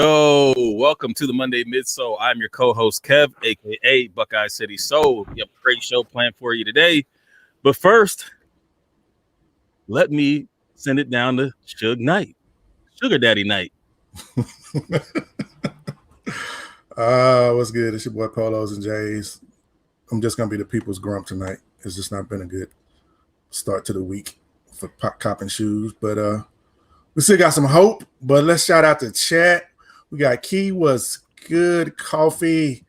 Yo, welcome to the Monday Midsole. I'm your co-host Kev, aka Buckeye City Soul. We have a great show planned for you today. But first, let me send it down to Suge Knight, Sugar Daddy Night. What's good? It's your boy Polos and Jays. I'm just gonna be the people's grump tonight. It's just not been a good start to the week for copping shoes, but we still got some hope. But let's shout out to chat. We got Key was good, Coffee,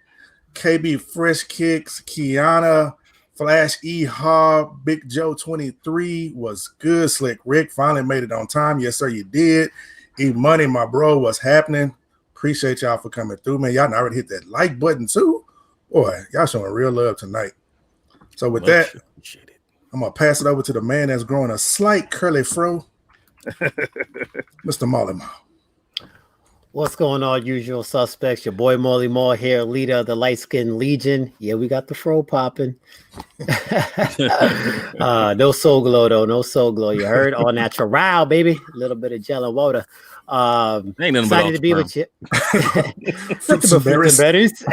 KB Fresh Kicks, Kiana, Flash E Hob, Big Joe 23 was good. Slick Rick finally made it on time. Yes, sir, you did. E Money, my bro, what's happening? Appreciate y'all for coming through, man. Y'all done already hit that like button too. Boy, y'all showing real love tonight. So with that, I'm gonna pass it over to the man that's growing a slight curly fro, Mr. Maal. What's going on, usual suspects? Your boy Molly Maal here, leader of the Light Skin Legion. Yeah, we got the fro popping. No soul glow though, no soul glow. You heard? All natural, baby. A little bit of gel and water. Ain't nothing excited to be with you. Fruits and berries.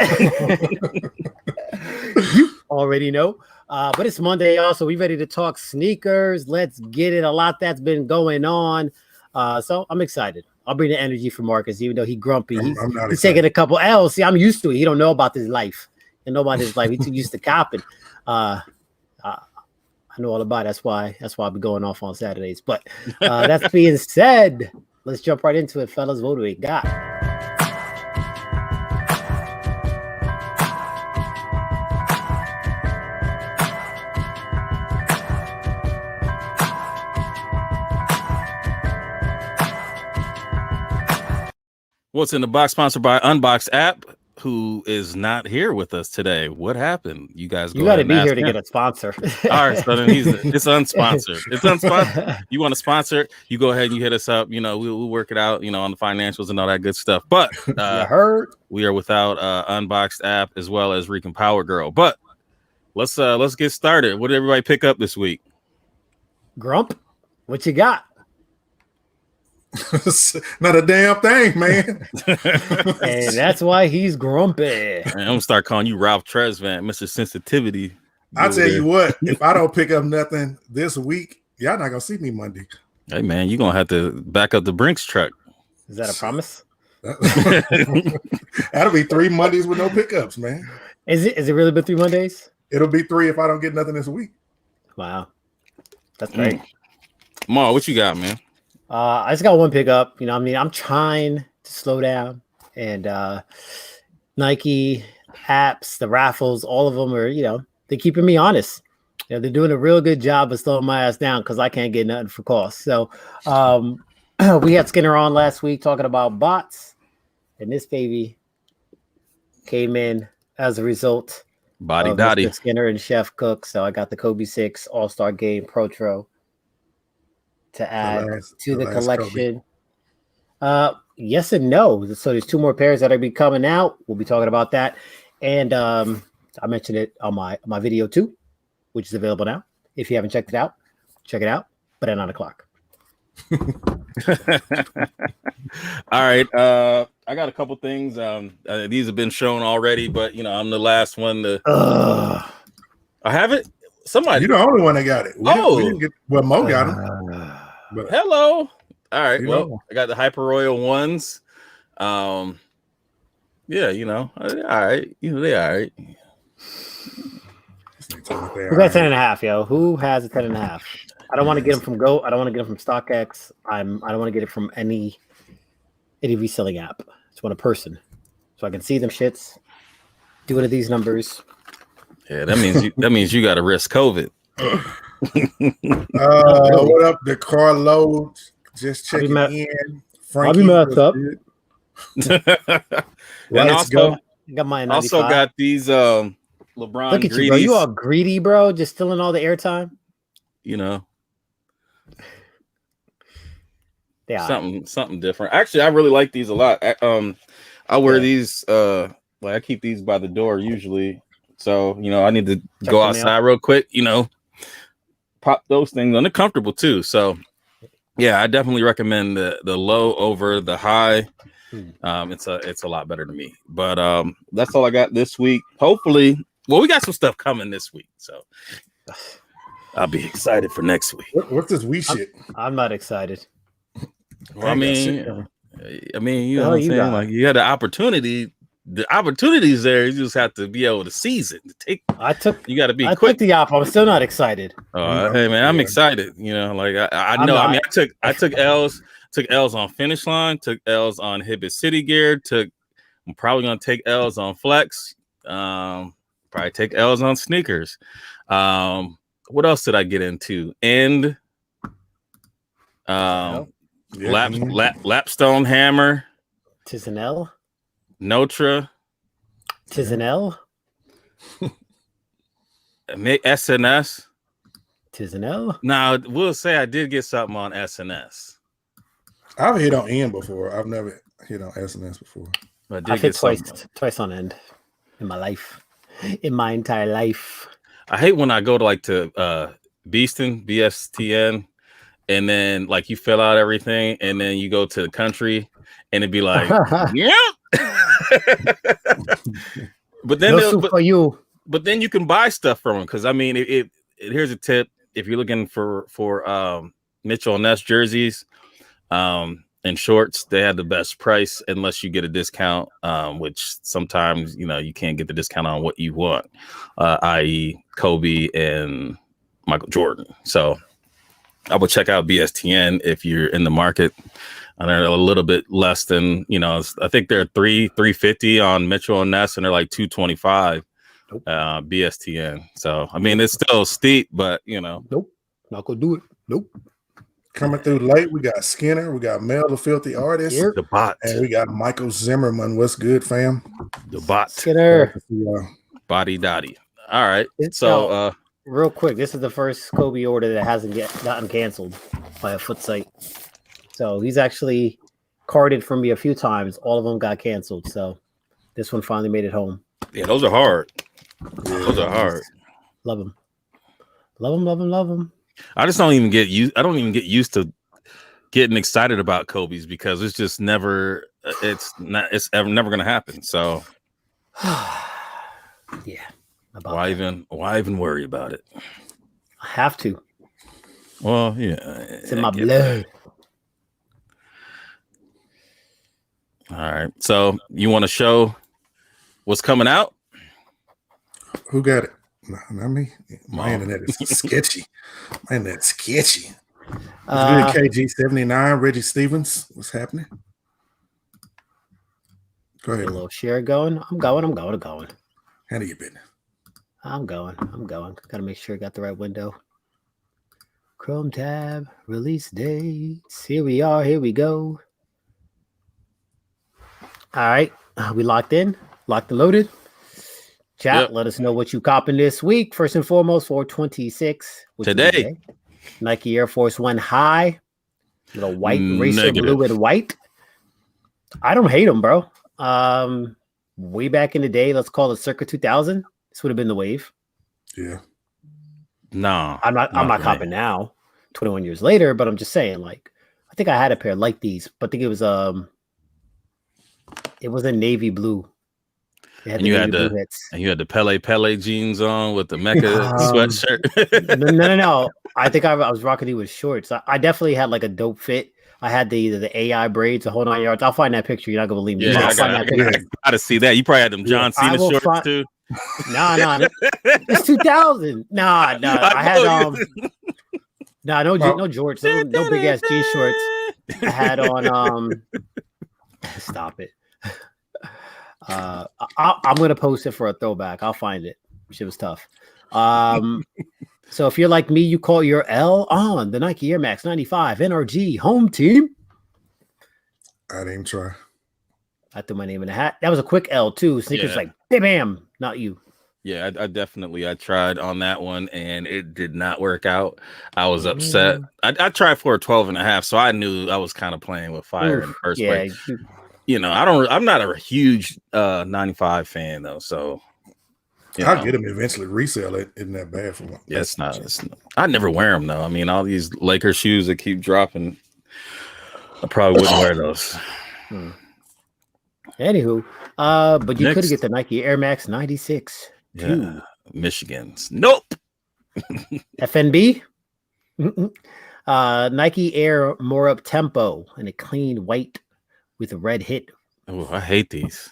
You already know. But it's Monday, y'all, so we ready to talk sneakers. Let's get it. A lot that's been going on. So I'm excited. I'll bring the energy for Marcus, even though he's grumpy. He's taking a couple L's. See, I'm used to it. He don't know about his life. He know about his life. He's too used to copping. I know all about it. That's why I'll be going off on Saturdays. But that being said, let's jump right into it, fellas. What do we got? What's in the box? Sponsored by Unboxed App, who is not here with us today. What happened? You guys, you got to be here to get a sponsor. All right, so then it's unsponsored. It's unsponsored. You want to sponsor? You go ahead and you hit us up. You know, we'll work it out. You know, on the financials and all that good stuff. But we are without Unboxed App as well as Rican Power Girl. But let's get started. What did everybody pick up this week? Grump, what you got? Not a damn thing, man. And that's why he's grumpy. Man, I'm gonna start calling you Ralph Tresvant, Mr. Sensitivity. I'll tell you what, if I don't pick up nothing this week, y'all not gonna see me Monday. Hey man, you're gonna have to back up the Brinks truck. Is that a promise? That'll be 3 Mondays with no pickups, man. Is it really been 3 Mondays? It'll be 3 if I don't get nothing this week. Wow. That's great. Maal, what you got, man? I just got one pickup. You know, I mean, I'm trying to slow down, and Nike apps, the raffles, all of them are, you know, they're keeping me honest. You know, they're doing a real good job of slowing my ass down because I can't get nothing for cost. So we had Skinner on last week talking about bots, and this baby came in as a result. Body Dotty. Skinner and Chef Cook. So I got the Kobe 6 All-Star Game Protro to add to the collection. Yes and no. So there's 2 more pairs that are be coming out. We'll be talking about that. And I mentioned it on my video too, which is available now. If you haven't checked it out, check it out. But at 9 o'clock. All right. I got a couple things. These have been shown already, but you know, I'm the last one to I have it. Somebody, you're the only one that got it. We didn't get, well, Mo got them. But hello. All right. Well, I got the Hyper Royal ones. Yeah, you know, all right. You know, they all right. Who got 10.5, yo? Who has a 10.5? I don't want to get them from Go. I don't want to get them from StockX. I don't want to get it from any reselling app. I just want a person, so I can see them shits. Do one of these numbers. Yeah, that means you got to risk COVID. What up, the Carlo? Just checking in. I'll be messed up. And also, got my also got these LeBron. Look at you, bro. You all greedy, bro. Just stealing all the airtime. You know, yeah, something different. Actually, I really like these a lot. I wear these. Like I keep these by the door usually. So, you know, I need to go outside real quick, you know, pop those things on. They're comfortable too. So, yeah, I definitely recommend the low over the high. It's a lot better to me. But that's all I got this week. Hopefully, we got some stuff coming this week, so I'll be excited for next week. What's this we shit? I'm not excited. Well, I mean, you know what I'm saying? Like, you had the opportunity. The opportunity's there. You just have to be able to seize it. You got to be quick. Took the op. I'm still not excited. Hey man, I'm excited. You know, like I know. I mean, I took L's. Took L's on Finish Line. Took L's on Hibbett City Gear. I'm probably gonna take L's on Flex. Probably take L's on sneakers. What else did I get into? And Lapstone Hammer. Tis an L. Notra. Tis an L. SNS. Tis an L. Now, we'll say I did get something on SNS. I've hit on N before. I've never hit on SNS before. I've hit twice on end in my life. In my entire life. I hate when I go to Beaston, BSTN, and then like you fill out everything, and then you go to the country, and it'd be like, yeah. But then but then you can buy stuff from them, because I mean, here's a tip: if you're looking for Mitchell and Ness jerseys and shorts, they have the best price unless you get a discount, which sometimes you can't get the discount on what you want, i.e. Kobe and Michael Jordan. So I would check out BSTN if you're in the market. And they're a little bit less than, I think they're $350 on Mitchell and Ness, and they're like $225 BSTN. So I mean, it's still steep, but nope, not gonna do it. Nope. Coming through late, we got Skinner, we got Mel the Filthy Artist, the bot, and we got Michael Zimmerman. What's good, fam? The bot, Skinner, body dotty. All right, so real quick, this is the first Kobe order that hasn't gotten canceled by a foot site. So he's actually carded for me a few times. All of them got canceled. So this one finally made it home. Yeah, those are hard. Those are hard. Love them. Love them, love them, love them. I just don't even get used. I don't even get used to getting excited about Kobe's, because it's just never. It's never going to happen. So yeah. Why even worry about it? I have to. Well, yeah, it's in my blood. All right. So you want to show what's coming out? Who got it? Not me. My internet is sketchy. My internet's sketchy. KG79, Reggie Stevens. What's happening? Go ahead. A little share going. I'm going. How do you been? I'm going. Gotta make sure I got the right window. Chrome tab, release dates. Here we are. Here we go. All right. We locked in, locked and loaded. Chat, Let us know what you copping this week. First and foremost, 426. Today. Nike Air Force One High. Little white, racer blue and white. I don't hate them, bro. Way back in the day, let's call it circa 2000. This would have been the wave. Yeah. No. I'm not copping now, 21 years later, but I'm just saying, like, I think I had a pair like these, but I think it was a navy blue. And you had the Pele jeans on with the Mecca sweatshirt. No. I think I was rocking it with shorts. I definitely had like a dope fit. I had the AI braids, the whole 9 yards. I'll find that picture. You're not gonna believe me. Yeah, I gotta see that. You probably had them John Cena shorts too. Nah. It's 2000. Nah. I had no George, no big ass jean shorts. I had on stop it. I'm gonna post it for a throwback. I'll find it. Shit was tough. So if you're like me, you call your L on the Nike Air Max 95 NRG home team. I didn't try. I threw my name in the hat. That was a quick L too. Sneakers like bam, not you. Yeah, I tried on that one and it did not work out. I was upset. I tried for a 12.5, so I knew I was kind of playing with fire in the first place. I'm not a huge 95 fan though, so I'll get them eventually. Resell it isn't that bad for one. Yeah, it's not. I never wear them though. I mean, all these Lakers shoes that keep dropping, I probably wouldn't wear those. Anywho, but you could get the Nike Air Max 96. Yeah, Michigan's. Nope. FNB. Nike Air more up tempo and a clean white with a red hit. Oh, I hate these.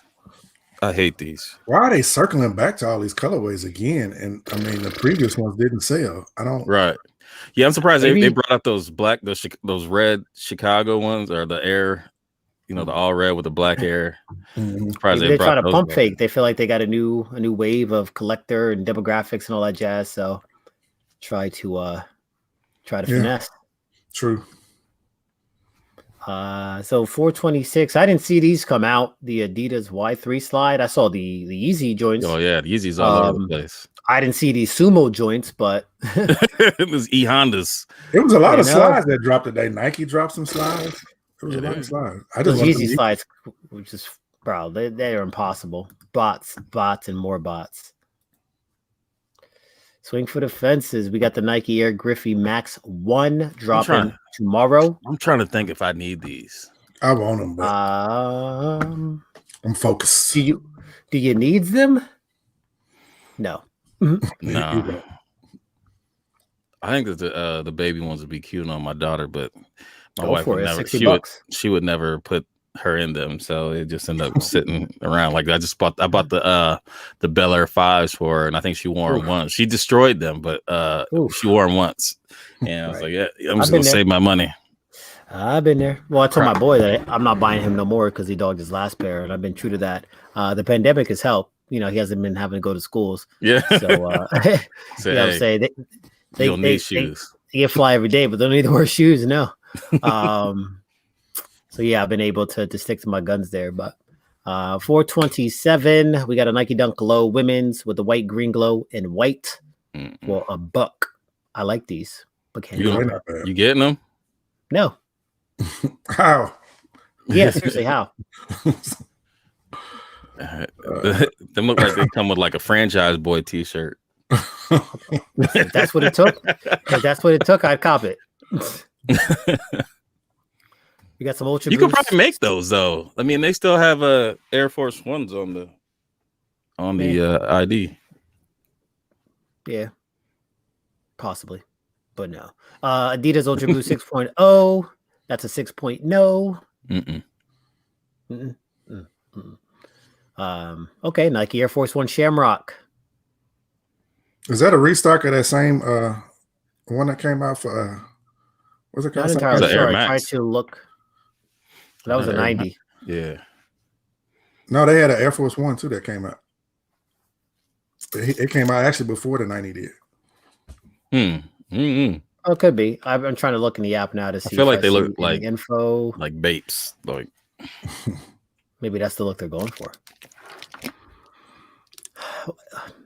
Why are they circling back to all these colorways again? And I mean, the previous ones didn't sell. I don't. Right. Yeah, I'm surprised they brought out those red Chicago ones, or the Air, the all red with the black Air. Surprised they're trying to pump fake. They feel like they got a new wave of collector and demographics and all that jazz. So try to finesse. True. So 426. I didn't see these come out. The Adidas Y3 slide. I saw the Yeezy joints. Oh yeah, the Yeezys all over the place. I didn't see these Sumo joints, but it was Hondas. It was a lot of slides that dropped today. Nike dropped some slides. It was a lot of slides. I just Yeezy slides, which is they are impossible. Bots, and more bots. Swing for the fences. We got the Nike Air Griffey Max 1 dropping tomorrow. I'm trying to think if I need these. I want them, but I'm focused. Do you need them? No. No. I think that the baby ones would be cute on my daughter, but my wife would never. She would never put her in them, so it just ended up sitting around. Like I bought the Bel Air 5s for her, and I think she wore them once. She destroyed them, but she wore them once, and I was like, yeah, I'm just gonna save my money. I've been there. Well, I told my boy that I'm not buying him no more because he dogged his last pair, and I've been true to that. The pandemic has helped. He hasn't been having to go to schools. Yeah. So, I'm saying they need shoes. They get fly every day, but they don't need to wear shoes. No. So yeah, I've been able to stick to my guns there. But 427, we got a Nike Dunk Glow women's with the white, green glow, and white for $1. I like these. But you getting them? No. How? Yeah, seriously, how? They look like they come with like a Franchise Boy T-shirt. If that's what it took, I'd cop it. You got some Ultra. You could probably make those though. I mean, they still have Air Force Ones on the ID. Yeah, possibly, but no. Adidas Ultra Boost 6.0. That's a 6.0. Okay, Nike Air Force One Shamrock. Is that a restock of that same one that came out for what's it called? Not entirely sure. I tried to look. That was a 90. Yeah. No, they had an Air Force One too that came out. It came out actually before the 90 did. Oh, it could be. I'm trying to look in the app now to see. I feel like they look like info, like Bapes. Like maybe that's the look they're going for.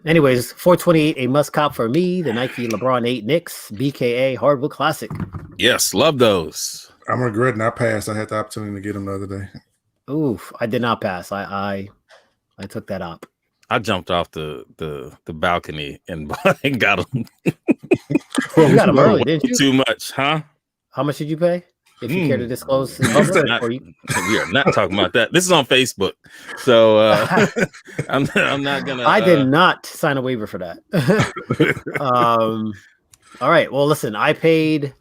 Anyways, 428, a must cop for me. The Nike LeBron 8 Knicks BKA Hardwood Classic. Yes, love those. I'm regretting I passed. I had the opportunity to get them the other day. Oof, I did not pass. I took that up. I jumped off the balcony and got them. You got them early, didn't you? Too much, huh? How much did you pay? If you care to disclose, we are not talking about that. This is on Facebook, so I'm not gonna. I did not sign a waiver for that. All right. Well, listen, I paid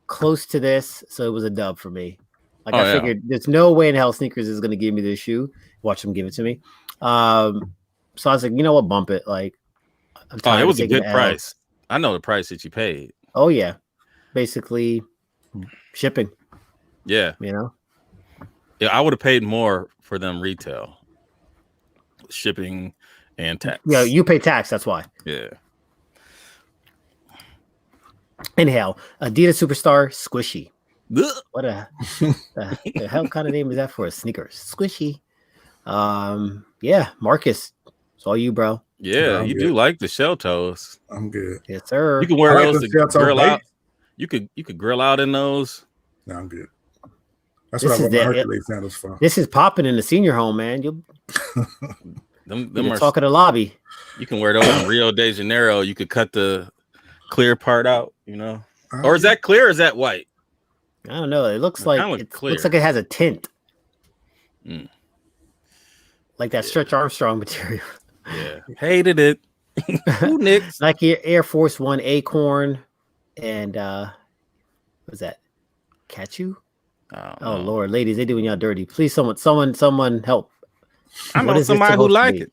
close to this, so it was a dub for me. Like I figured, there's no way in hell Sneakers is going to give me this shoe. Watch them give it to me. So I was like, you know what, bump it. Like, it was a good price. I know the price that you paid. Oh yeah, basically shipping. Yeah, Yeah, I would have paid more for them retail, shipping and tax. Yeah, you pay tax. That's why. Yeah. Anyhow, Adidas Superstar Squishy. Ugh. What the hell kind of name is that for a sneaker? Squishy. Yeah, Marcus, it's all you, bro. Yeah, you do like the shell toes. I'm good. Yes, sir. You can wear those to grill out. You could grill out in those. No, I'm good. That's what I want my Hercules sandals for. This is popping in the senior home, man. You're talking to lobby. You can wear those in Rio de Janeiro. You could cut the clear part out, or is that clear or is that white? I don't know. It looks like it looks like it has a tint. like that Stretch Armstrong material. Yeah, hated it. Who next? Nike Air Force One Acorn, and what was that? Catch you? Oh Lord, ladies, they doing y'all dirty. Please, someone help. I know somebody who like it.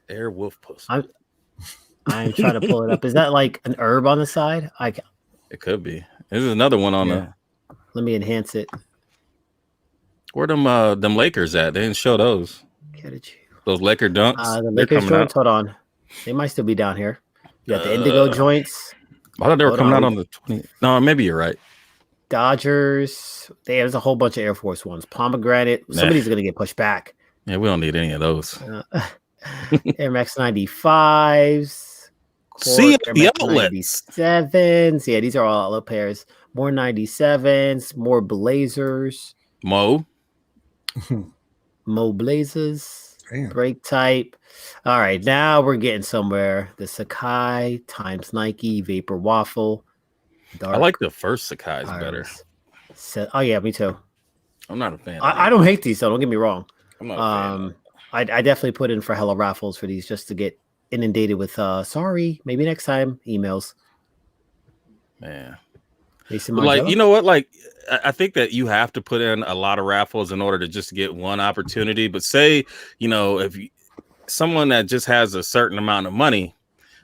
Air Wolf Pussy. I'm trying to pull it up. Is that like an herb on the side? It could be. This is another one on the. Let me enhance it. Where them Lakers at? They didn't show those. Those Laker dunks. The Lakers joints. Hold on, they might still be down here. You got the indigo joints. I thought they were coming out on the 20th. No, maybe you're right. Dodgers. There's a whole bunch of Air Force Ones. Pomegranate. Somebody's gonna get pushed back. Yeah, we don't need any of those. Air Max 95s. See the outlets. 97s. Yeah, these are all outlet pairs. More 97s. More Blazers. Mo Blazers. Damn. Break type. All right, now we're getting somewhere. The Sakai times Nike Vapor Waffle. Dark. I like the first Sakai's better. Oh yeah, me too. I'm not a fan. I don't hate these, so don't get me wrong. I'm not a fan. I definitely put in for hella raffles for these just to get inundated with sorry, maybe next time emails. Man. Like, you know what? Like, I think that you have to put in a lot of raffles in order to just get one opportunity. But say, you know, if someone that just has a certain amount of money,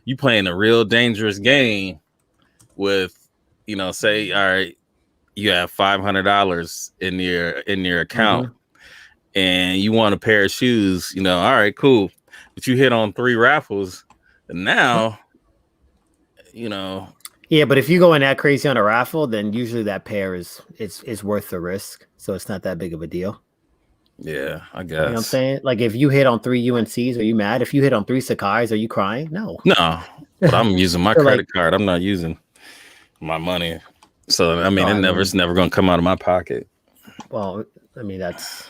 you playing a real dangerous game with, you know, say, all right, you have $500 in your account and you want a pair of shoes, you know, all right, cool. But you hit on 3 raffles and now, you know. Yeah, but if you go in that crazy on a raffle, then usually that pair is worth the risk. So it's not that big of a deal. Yeah, I guess. You know what I'm saying? Like if you hit on 3 UNCs, are you mad? If you hit on 3 Sakai's, are you crying? No. No. But I'm using my credit card. I'm not using my money. So I mean, it's never gonna come out of my pocket. Well, I mean that's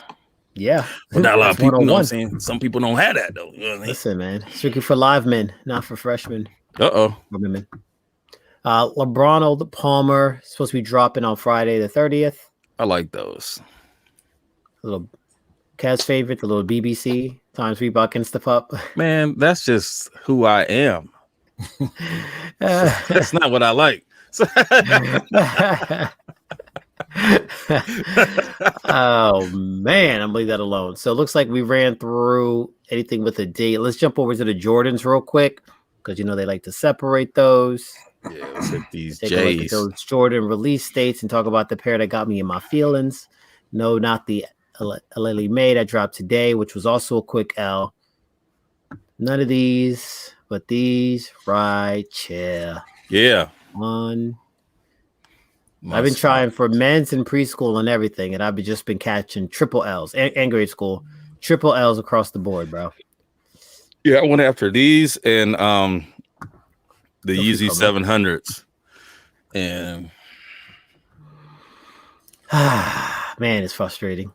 yeah. But not a lot of people know what I'm saying. Some people don't have that though. You know what I mean? Listen, man. Strictly for live men, not for freshmen. Women. LeBron Old Palmer supposed to be dropping on Friday the 30th. I like those. A little Kev's favorite, the little BBC times Reebok and stuff up. Man, that's just who I am. That's not what I like. Oh man, I'm leave that alone. So it looks like we ran through anything with a date. Let's jump over to the Jordans real quick because you know they like to separate those. Yeah, let's hit these Take a look at those Jordan release dates and talk about the pair that got me in my feelings. No, not the Lily May that dropped today, which was also a quick L. None of these, but these right chair. Yeah. One. I've been trying for men's in preschool and everything, and I've just been catching triple L's and grade school, triple L's across the board, bro. Yeah, I went after these and the Yeezy 700s, and man, it's frustrating.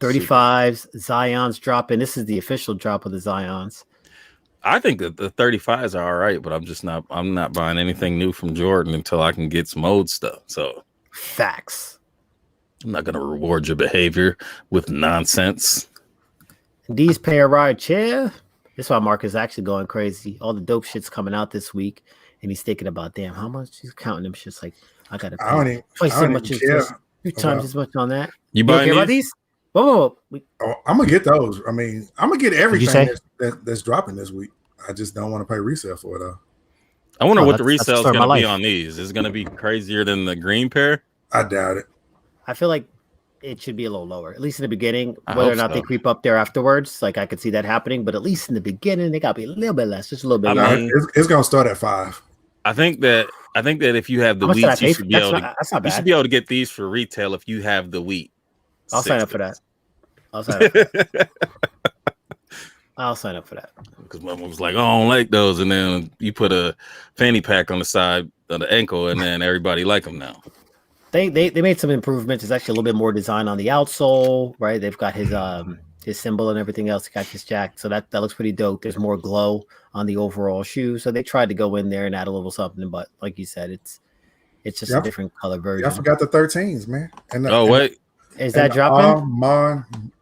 35s, Zions dropping. This is the official drop of the Zions. I think that the 35s are all right, but I'm not buying anything new from Jordan until I can get some old stuff. So facts. I'm not gonna reward your behavior with nonsense. These pair right chair. This is why Mark is actually going crazy. All the dope shit's coming out this week, and he's thinking about damn how much he's counting them shits. Like I gotta pay twice as much as 2 times as much on that. You buying these? Whoa. I'm gonna get those. I mean, I'm gonna get everything that's dropping this week. I just don't want to pay resale for it though. I wonder what the resale is gonna be on these. Is it gonna be crazier than the green pair? I doubt it. I feel like it should be a little lower, at least in the beginning. Whether or not they creep up there afterwards, like I could see that happening. But at least in the beginning, they gotta be a little bit less, just a little bit. I mean, it's gonna start at 5. I think that if you have the wheat, you should be able to. You should be able to get these for retail if you have the wheat. I'll sign up for that. I'll sign up for that. Because my mom was like, "Oh, I don't like those," and then you put a fanny pack on the side of the ankle, and then everybody like them now. They made some improvements. There's actually a little bit more design on the outsole, right? They've got his symbol and everything else. Got his jack, so that looks pretty dope. There's more glow on the overall shoe, so they tried to go in there and add a little something. But like you said, it's just a different color version. I forgot the 13s, man. Wait, is that dropping?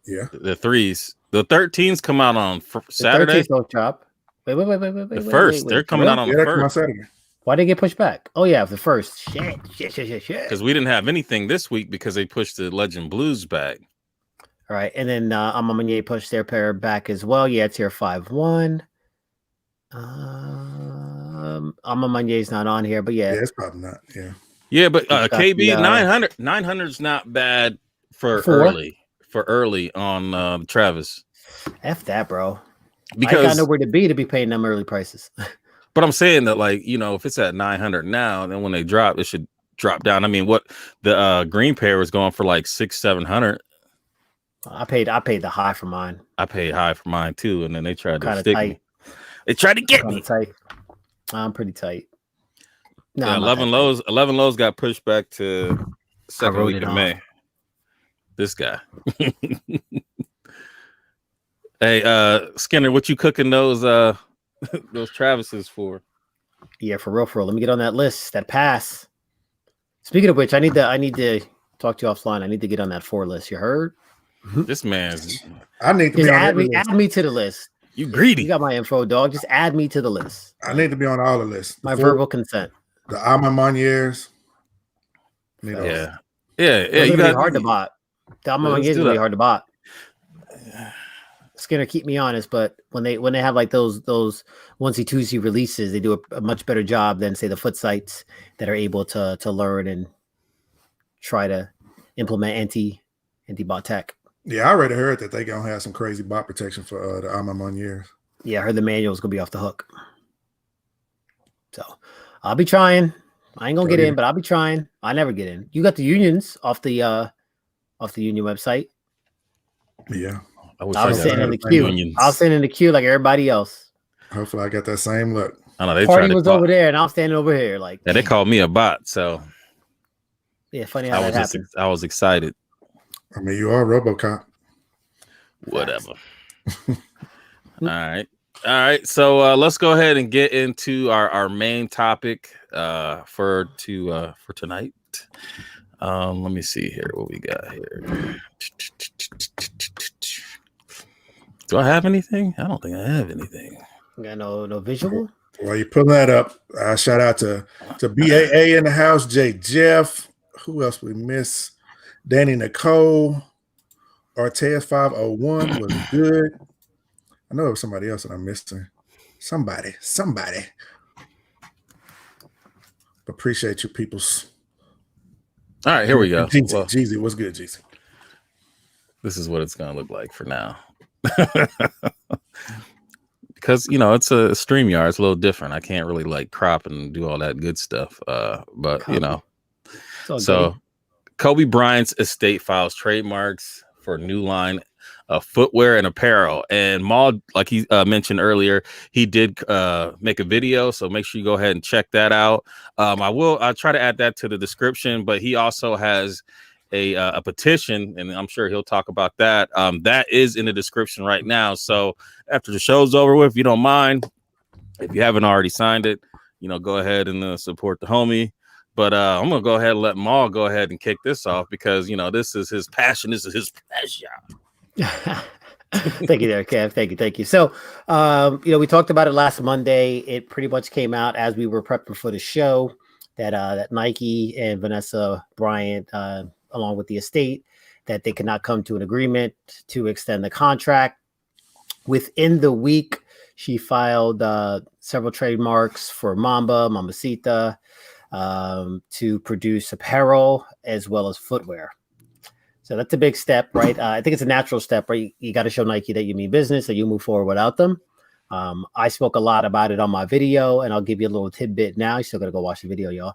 Yeah. The 3s. The 13s come out on Saturday. The 13s don't drop. Wait. The first, they're coming out on the first. Saturday. Why did they get pushed back? Oh yeah, the first. Shit. Because we didn't have anything this week because they pushed the Legend Blues back. All right, and then Amamanye pushed their pair back as well. Yeah, it's here 5-1. Amamanye's not on here, but yeah, it's probably not. Yeah, but KB 900 is not bad for early on Travis. F that, bro. Because I got nowhere to be paying them early prices. But I'm saying that, like, you know, if it's at 900 now, then when they drop, it should drop down. I mean, what the green pair was going for like 600-700. I paid the high for mine. I paid high for mine too, and then they tried to stick tight. me. They tried to get me tight. I'm pretty tight. No, 11 lows got pushed back to second week of May. This guy. Hey, Skinner, what you cooking those Travises for? Yeah, for real. Let me get on that list. That pass. Speaking of which, I need to talk to you offline. I need to get on that 4 list. You heard? This man's. I need to add me to the list. You greedy. You got my info, dog. Just add me to the list. I need to be on all the lists. My verbal consent. The Amamanyers. Yeah. You got hard to bot. The Amamanyers gonna be hard to bot. Skinner, keep me honest, but when they have like those onesie-twosie releases, they do a much better job than say the foot sites that are able to learn and try to implement anti-bot tech. Yeah, I already heard that they gonna have some crazy bot protection for the Amamanyers. Yeah, I heard the manual's gonna be off the hook. So I'll be trying. I ain't gonna get in, but I'll be trying. I never get in. You got the unions off the union website. Yeah. I was sitting in the queue. I was sitting in the queue like everybody else. Hopefully, I got that same look. I know they Party was over there, and I'm standing over here. Like, yeah, they called me a bot. So yeah, funny how that happened. I was excited. I mean, you are RoboCop. Whatever. All right. So let's go ahead and get into our main topic for tonight. Let me see here what we got here. Do I have anything? I don't think I have anything. You got no visual? While you're pulling that up, shout out to BAA in the house, Jay Jeff. Who else we miss? Danny Nicole. Artea 501 was good. I know it was somebody else that I'm missing. Somebody. Appreciate you, peoples. All right, here we go. Jeezy, what's good, Jeezy? This is what it's going to look like for now. Because, you know, it's a StreamYard. It's a little different. I can't really like crop and do all that good stuff. But, you know. So, Kobe Bryant's estate files trademarks for a new line of footwear and apparel. And Maal, like he mentioned earlier, he did make a video. So make sure you go ahead and check that out. I'll try to add that to the description, but he also has a petition, and I'm sure he'll talk about that. That is in the description right now. So after the show's over with, if you don't mind, if you haven't already signed it, you know, go ahead and support the homie. But I'm gonna go ahead and let Maal go ahead and kick this off because, you know, this is his passion. This is his pleasure. Thank you there, Kev. Thank you. So, you know, we talked about it last Monday. It pretty much came out as we were prepping for the show that Nike and Vanessa Bryant, along with the estate, that they could not come to an agreement to extend the contract. Within the week, she filed several trademarks for Mamacita, to produce apparel as well as footwear. So that's a big step, right? I think it's a natural step, right? You got to show Nike that you mean business, that you move forward without them. I spoke a lot about it on my video, and I'll give you a little tidbit now. You still got to go watch the video, y'all.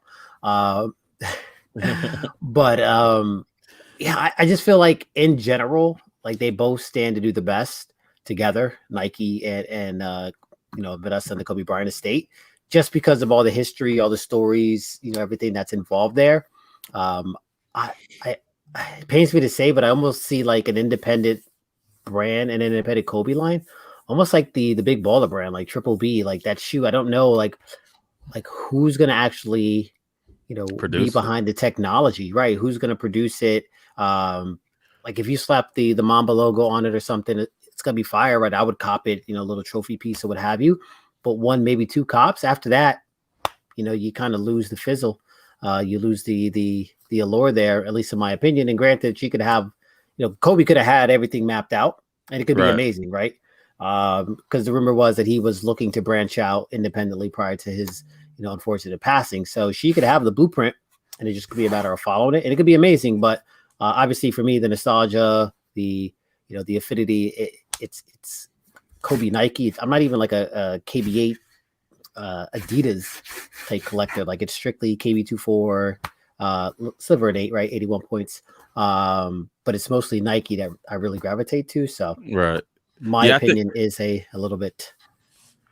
But yeah, I just feel like in general, like they both stand to do the best together, Nike and you know, Vanessa and the Kobe Bryant estate, just because of all the history, all the stories, you know, everything that's involved there. It pains me to say, but I almost see like an independent brand and an independent Kobe line, almost like the Big Baller brand, like Triple B, like that shoe. I don't know, like who's gonna actually, you know, be behind the technology, right? Who's gonna produce it? like if you slap the Mamba logo on it or something, it's gonna be fire, right? I would cop it, a little trophy piece or what have you. But one, maybe two cops after that, you kind of lose the fizzle. You lose the allure there, at least in my opinion. And granted, she could have, Kobe could have had everything mapped out, and it could be amazing, right? Because the rumor was that he was looking to branch out independently prior to his, unfortunate passing. So she could have the blueprint, and it just could be a matter of following it, and it could be amazing. But obviously, for me, the nostalgia, the affinity, it's Kobe Nike. I'm not even like a KB8 Adidas type collector. Like it's strictly KB24, silver and 8, right? 81 points. But it's mostly Nike that I really gravitate to. So my opinion is a little bit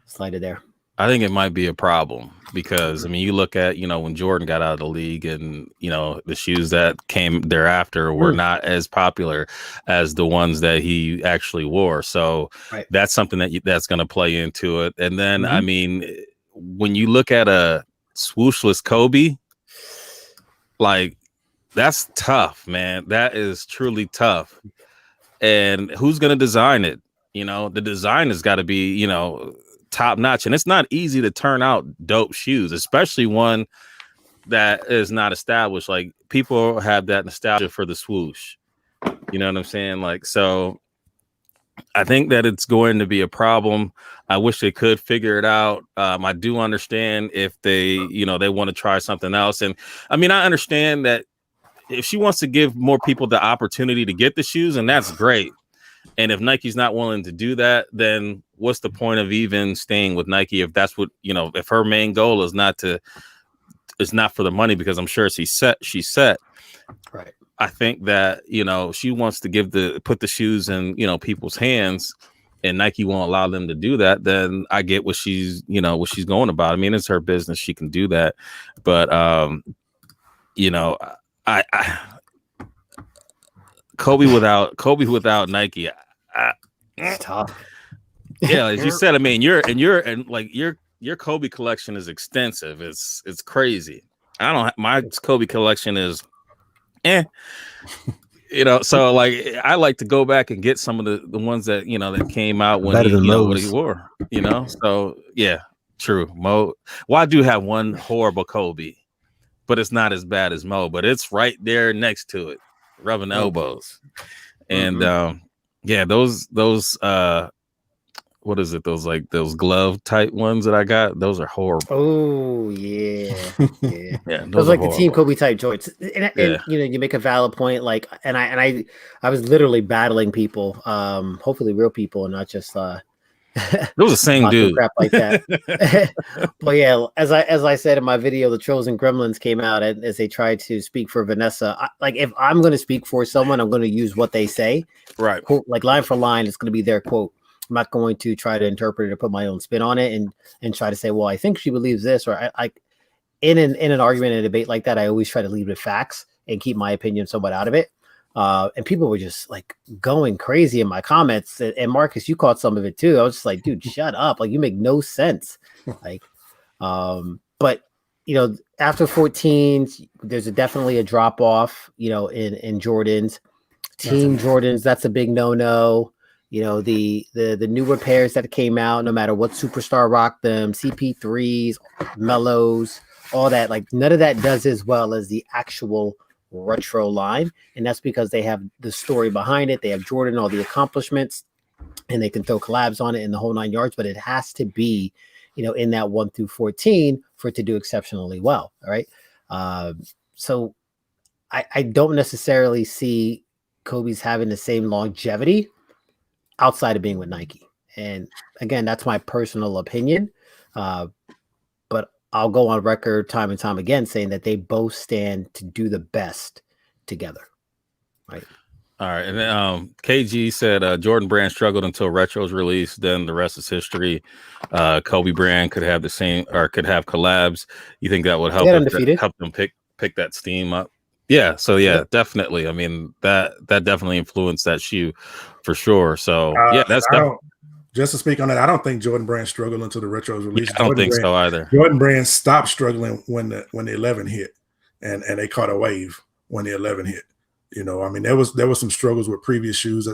slighted there. I think it might be a problem because, I mean, you look at, when Jordan got out of the league and, the shoes that came thereafter were not as popular as the ones that he actually wore. So that's something that's going to play into it. And then, I mean, when you look at a swooshless Kobe, like that's tough, man. That is truly tough. And who's going to design it? The design has got to be, top notch, and it's not easy to turn out dope shoes, especially one that is not established. Like people have that nostalgia for the swoosh, you know what I'm saying? Like, so I think that it's going to be a problem. I wish they could figure it out. I do understand if they, they want to try something else. And I mean, I understand that if she wants to give more people the opportunity to get the shoes, and that's great. And if Nike's not willing to do that, then what's the point of even staying with Nike if that's what, if her main goal is not for the money, because I'm sure she's set. Right. I think that, she wants to put the shoes in, people's hands, and Nike won't allow them to do that. Then I get what she's going about. I mean, it's her business. She can do that. But, Kobe without Nike, it's tough. Yeah, as you said, I mean, your Kobe collection is extensive. It's crazy. My Kobe collection is, so like I like to go back and get some of the ones that that came out when what he wore. So yeah, true. Mo, well, I do have one horrible Kobe, but it's not as bad as Mo, but it's right there next to it, rubbing elbows. And those what is it? Those glove type ones that I got, those are horrible. Oh yeah. Yeah, those are like the Team Kobe type joints. And you make a valid point. Like, and I was literally battling people, hopefully real people, and not just it was the same dude crap like that. But yeah, as I said in my video, the Trolls and Gremlins came out as they tried to speak for Vanessa. Like if I'm going to speak for someone, I'm going to use what they say, right? Quote, like line for line, it's going to be their quote. I'm not going to try to interpret it or put my own spin on it and try to say, well, I think she believes this, or I in an argument and a debate like that, I always try to leave it facts and keep my opinion somewhat out of it. And people were just like going crazy in my comments. And Marcus, you caught some of it too. I was just like, dude, shut up. Like you make no sense. Like, but after 14, there's definitely a drop off, in Jordans, Team Jordans. That's a big no-no. The newer pairs that came out, no matter what superstar rocked them, CP3s, Mellows, all that, like none of that does as well as the actual retro line, and that's because they have the story behind it. They have Jordan, all the accomplishments, and they can throw collabs on it in the whole 9 yards, but it has to be in that 1 through 14 for it to do exceptionally well. All right. So I don't necessarily see Kobe's having the same longevity outside of being with Nike, and again, that's my personal opinion, but I'll go on record time and time again saying that they both stand to do the best together. Right. All right. And then KG said Jordan Brand struggled until Retro's released. Then the rest is history. Kobe Brand could have the same, or could have collabs. You think that would help them pick that steam up? Yeah. So yeah, definitely. I mean, that definitely influenced that shoe for sure. So yeah, that's just to speak on that, I don't think Jordan Brand struggled until the Retro's released. I don't think so either. Jordan Brand stopped struggling when the 11 hit, and they caught a wave when the 11 hit. You know, I mean, there was some struggles with previous shoes.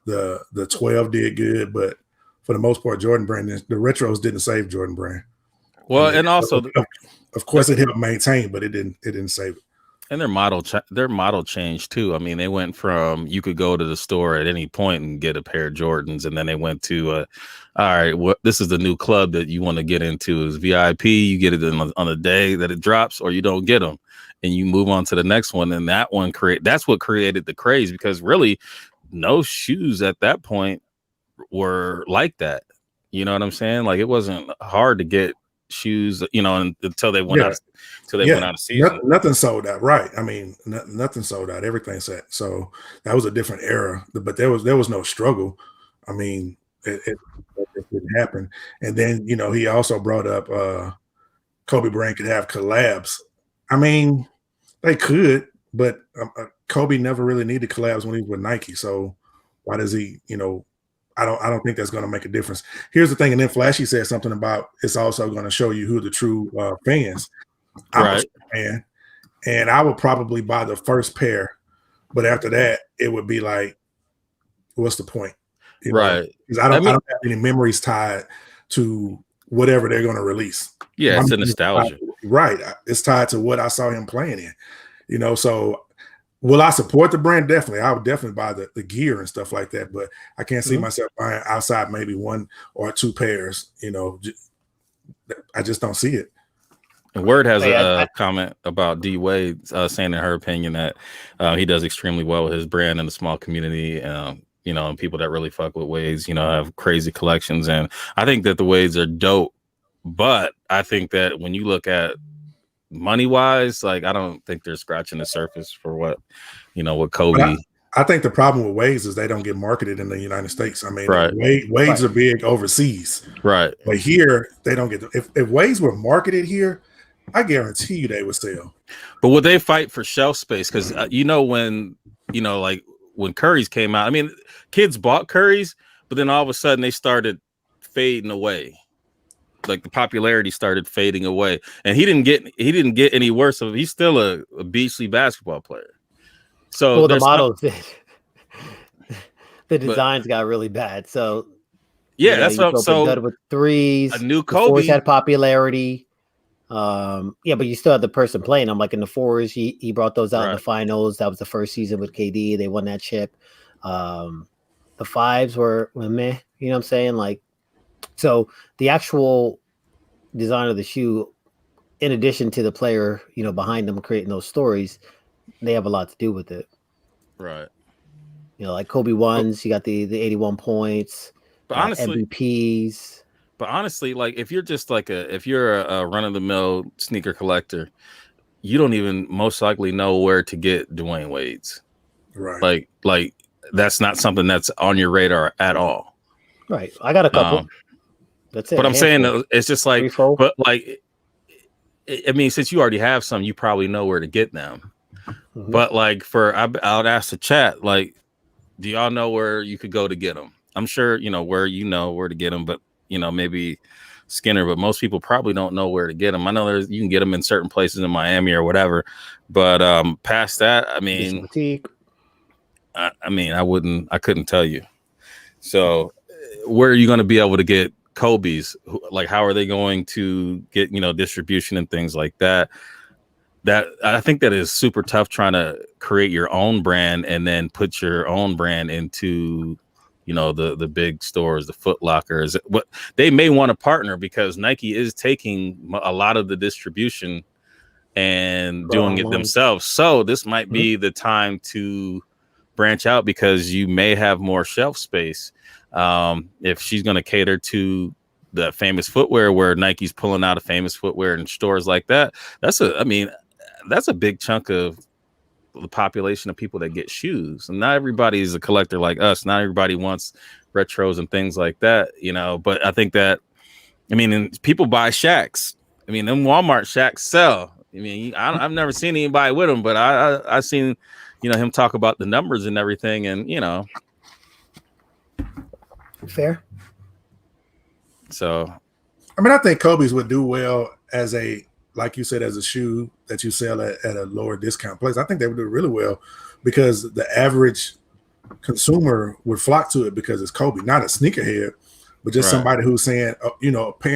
The 12 did good, but for the most part, Jordan Brand, the retros didn't save Jordan Brand. Well, I mean, and also, of course, it helped maintain, but it didn't save it. And their model changed too. I mean, they went from you could go to the store at any point and get a pair of Jordans, and then they went to, all right, this is the new club that you want to get into is VIP. You get it on the day that it drops, or you don't get them, and you move on to the next one. And that one that's what created the craze, because really, no shoes at that point were like that. You know what I'm saying? Like, it wasn't hard to get shoes, you know, until they went out. Went out of season. Nothing sold out, right? I mean, nothing sold out. Everything set. So that was a different era, but there was no struggle. I mean, it didn't happen. And then, you know, he also brought up Kobe Bryant could have collabs. I mean, they could, but Kobe never really needed collabs when he was with Nike. So why does he? You know, I don't think that's going to make a difference. Here's the thing, and then Flashy said something about it's also going to show you who the true fans. I'm a fan, and I would probably buy the first pair, but after that, it would be like, what's the point? You know? Because I don't have any memories tied to whatever they're going to release. Yeah, it's a nostalgia. Right. It's tied to what I saw him playing in. You know, so will I support the brand? Definitely. I would definitely buy the gear and stuff like that, but I can't see myself buying outside maybe one or two pairs. You know, I just don't see it. And Word has a comment about D Wade saying in her opinion that he does extremely well with his brand in the small community. You know, and people that really fuck with Wades, you know, have crazy collections. And I think that the Wades are dope, but I think that when you look at money wise, like, I don't think they're scratching the surface for what Kobe. I think the problem with Wades is they don't get marketed in the United States. I mean, Wades are big overseas, right? But here they don't get. If Wades were marketed here, I guarantee you they would sell. But would they fight for shelf space? Because when Curry's came out, I mean, kids bought Curry's, but then all of a sudden they started fading away. Like, the popularity started fading away, and he didn't get any worse. So he's still a beastly basketball player. So the models did. The designs got really bad. So yeah, that's what. So good with threes, a new Kobe fours had popularity. But you still had the person playing them. Like in the fours, he brought those out in the finals. That was the first season with KD. They won that chip. The fives were meh. You know what I'm saying? Like, so the actual design of the shoe, in addition to the player, behind them creating those stories, they have a lot to do with it. Right. Like Kobe ones, you got the 81 points, but honestly, MVPs. But honestly, like, if you're just if you're a run-of-the-mill sneaker collector, you don't even most likely know where to get Dwayne Wade's. Right. Like that's not something that's on your radar at all. Right. I got a couple. That's it. But I'm saying it's just like, but like, I mean, since you already have some, you probably know where to get them. Mm-hmm. But like, I would ask the chat, like, do y'all know where you could go to get them? I'm sure where to get them, but maybe Skinner, but most people probably don't know where to get them. I know you can get them in certain places in Miami or whatever, but past that, I mean, I couldn't tell you. So where are you going to be able to get Kobe's? Like, how are they going to get, distribution and things like that? That I think that is super tough, trying to create your own brand and then put your own brand into the big stores, the Foot Lockers. What they may want to partner, because Nike is taking a lot of the distribution and doing it themselves. So this might be the time to branch out, because you may have more shelf space. If she's going to cater to the famous footwear, where Nike's pulling out a famous footwear in stores like that, that's a big chunk of the population of people that get shoes. And not everybody is a collector like us. Not everybody wants retros and things like that, but I think that, people buy Shaqs. Them Walmart Shaqs sell. I've never seen anybody with them, but I've seen, him talk about the numbers and everything, and fair. So, I think Kobe's would do well as a like you said, as a shoe that you sell at a lower discount place, I think they would do really well because the average consumer would flock to it because it's Kobe, not a sneakerhead, but just somebody who's saying,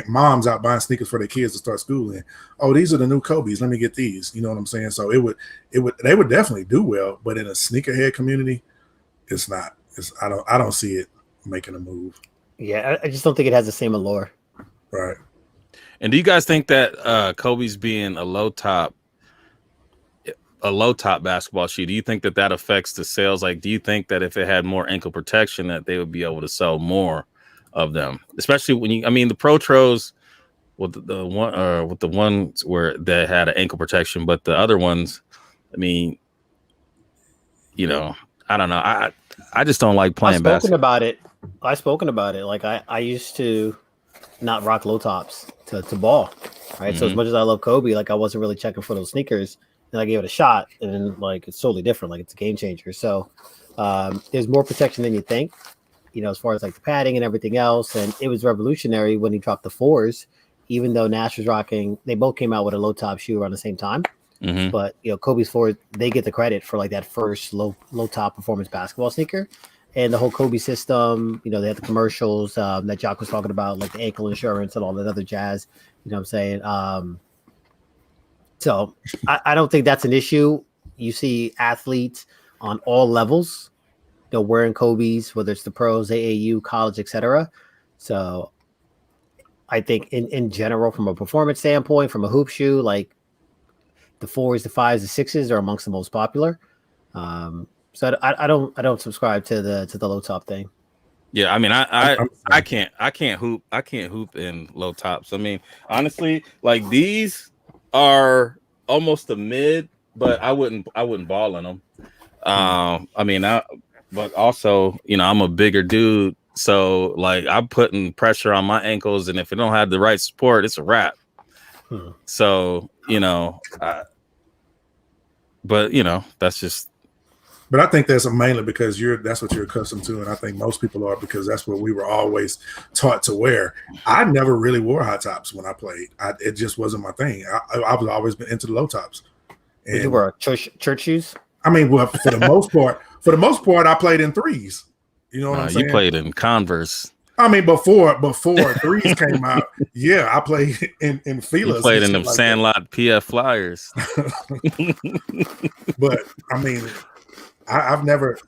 moms out buying sneakers for their kids to start school in. Oh, these are the new Kobe's. Let me get these. You know what I'm saying? So they would definitely do well, but in a sneakerhead community, it's not. I don't see it making a move. Yeah, I just don't think it has the same allure. Right. And do you guys think that Kobe's being a low top basketball shoe, do you think that affects the sales? Like, do you think that if it had more ankle protection, that they would be able to sell more of them? Especially when the Pro Tros with the ones where they had an ankle protection, but the other ones, I mean, I don't know. I just don't like playing basketball. I've spoken about it. Like I used to not rock low tops to ball, right? Mm-hmm. So as much as I love Kobe, like I wasn't really checking for those sneakers, and I gave it a shot, and then like it's totally different. Like it's a game changer. So there's more protection than you think, as far as like the padding and everything else. And it was revolutionary when he dropped the 4s, even though Nash was rocking. They both came out with a low top shoe around the same time. Mm-hmm. But Kobe's 4s, they get the credit for like that first low top performance basketball sneaker. And the whole Kobe system, they had the commercials that Jock was talking about, like the ankle insurance and all that other jazz. You know what I'm saying? So I don't think that's an issue. You see athletes on all levels, wearing Kobe's, whether it's the pros, AAU, college, etc. So I think in general, from a performance standpoint, from a hoop shoe, like the 4s, the 5s, the 6s are amongst the most popular. So I don't subscribe to the low top thing. Yeah, I mean I can't hoop in low tops. I mean, honestly, like these are almost a mid, but I wouldn't ball in them. But also, I'm a bigger dude, so like I'm putting pressure on my ankles, and if it don't have the right support, it's a wrap. So that's just. But I think that's mainly because that's what you're accustomed to, and I think most people are because that's what we were always taught to wear. I never really wore high tops when I played. It just wasn't my thing. I was always been into the low tops. And you wear church shoes? I mean, well, for the most part, I played in 3s. You know what I'm saying? You played in Converse. I mean, before 3s came out, yeah, I played in Filas. You played in the like Sandlot PF Flyers. But I mean, I've never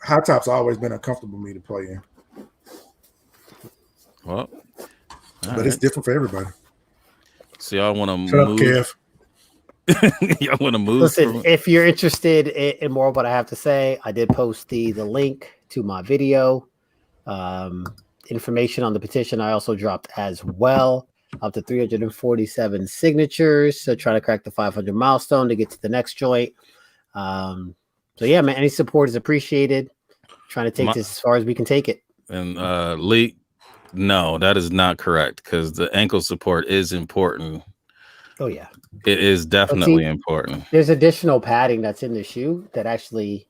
high tops always been uncomfortable for me to play in. Well, but it's different for everybody. So y'all want to move? Kev. Y'all want to move? Listen, if you're interested in more of what I have to say, I did post the link to my video. Information on the petition I also dropped as well. Up to 347 signatures. So try to crack the 500 milestone to get to the next joint. So yeah, man, any support is appreciated. Trying to take this as far as we can take it. And Lee, no, that is not correct because the ankle support is important. Oh yeah, it is definitely important. There's additional padding that's in the shoe that actually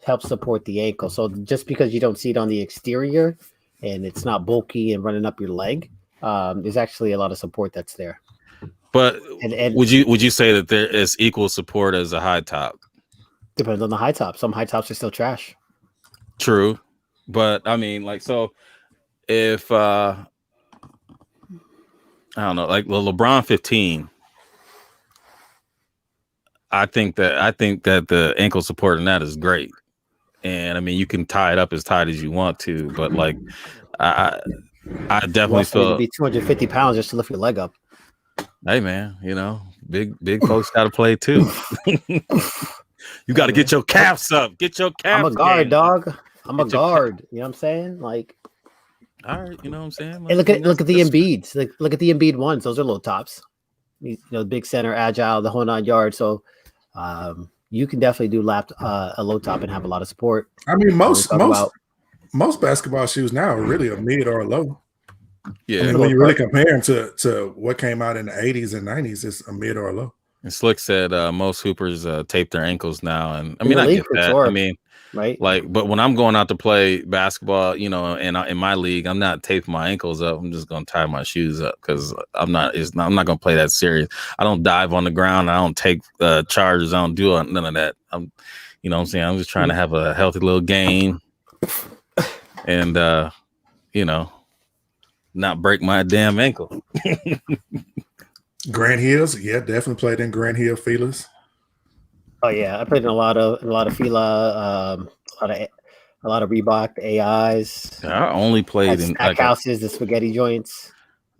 helps support the ankle. So just because you don't see it on the exterior and it's not bulky and running up your leg, there's actually a lot of support that's there. But would you say that there is equal support as a high top? Depends on the high top. Some high tops are still trash. True. But I mean, like, so if I don't know, like the LeBron 15, I think that the ankle support in that is great. And I mean, you can tie it up as tight as you want to, but like I definitely feel be 250 pounds just to lift your leg up. Hey man, big folks got to play too. You got to get your calves up. Get your calves. I'm a guard, dog. I'm a guard. You know what I'm saying? Like, all right, you know what I'm saying? Like, hey, look at the Embiids. Look at the Embiid ones. Those are low tops. Big center, agile, the whole 9 yards. So, you can definitely do a low top and have a lot of support. I mean, most basketball shoes now are really a mid or a low. Yeah. I mean, when you really compare them to what came out in the 80s and 90s, it's a mid or a low. And Slick said most hoopers tape their ankles now, and I mean I get that. Sure. I mean, right? Like, but when I'm going out to play basketball, you know, and in my league, I'm not taping my ankles up. I'm just gonna tie my shoes up because I'm not gonna play that serious. I don't dive on the ground. I don't take charges. I don't do none of that. You know what I'm saying? I'm just trying to have a healthy little game, and you know, not break my damn ankle. Grant Hills, yeah, definitely played in Grant Hill Feelers. Oh yeah, I played in a lot of Fila, a lot of Reebok AIs. I only played in Stack houses, the spaghetti joints.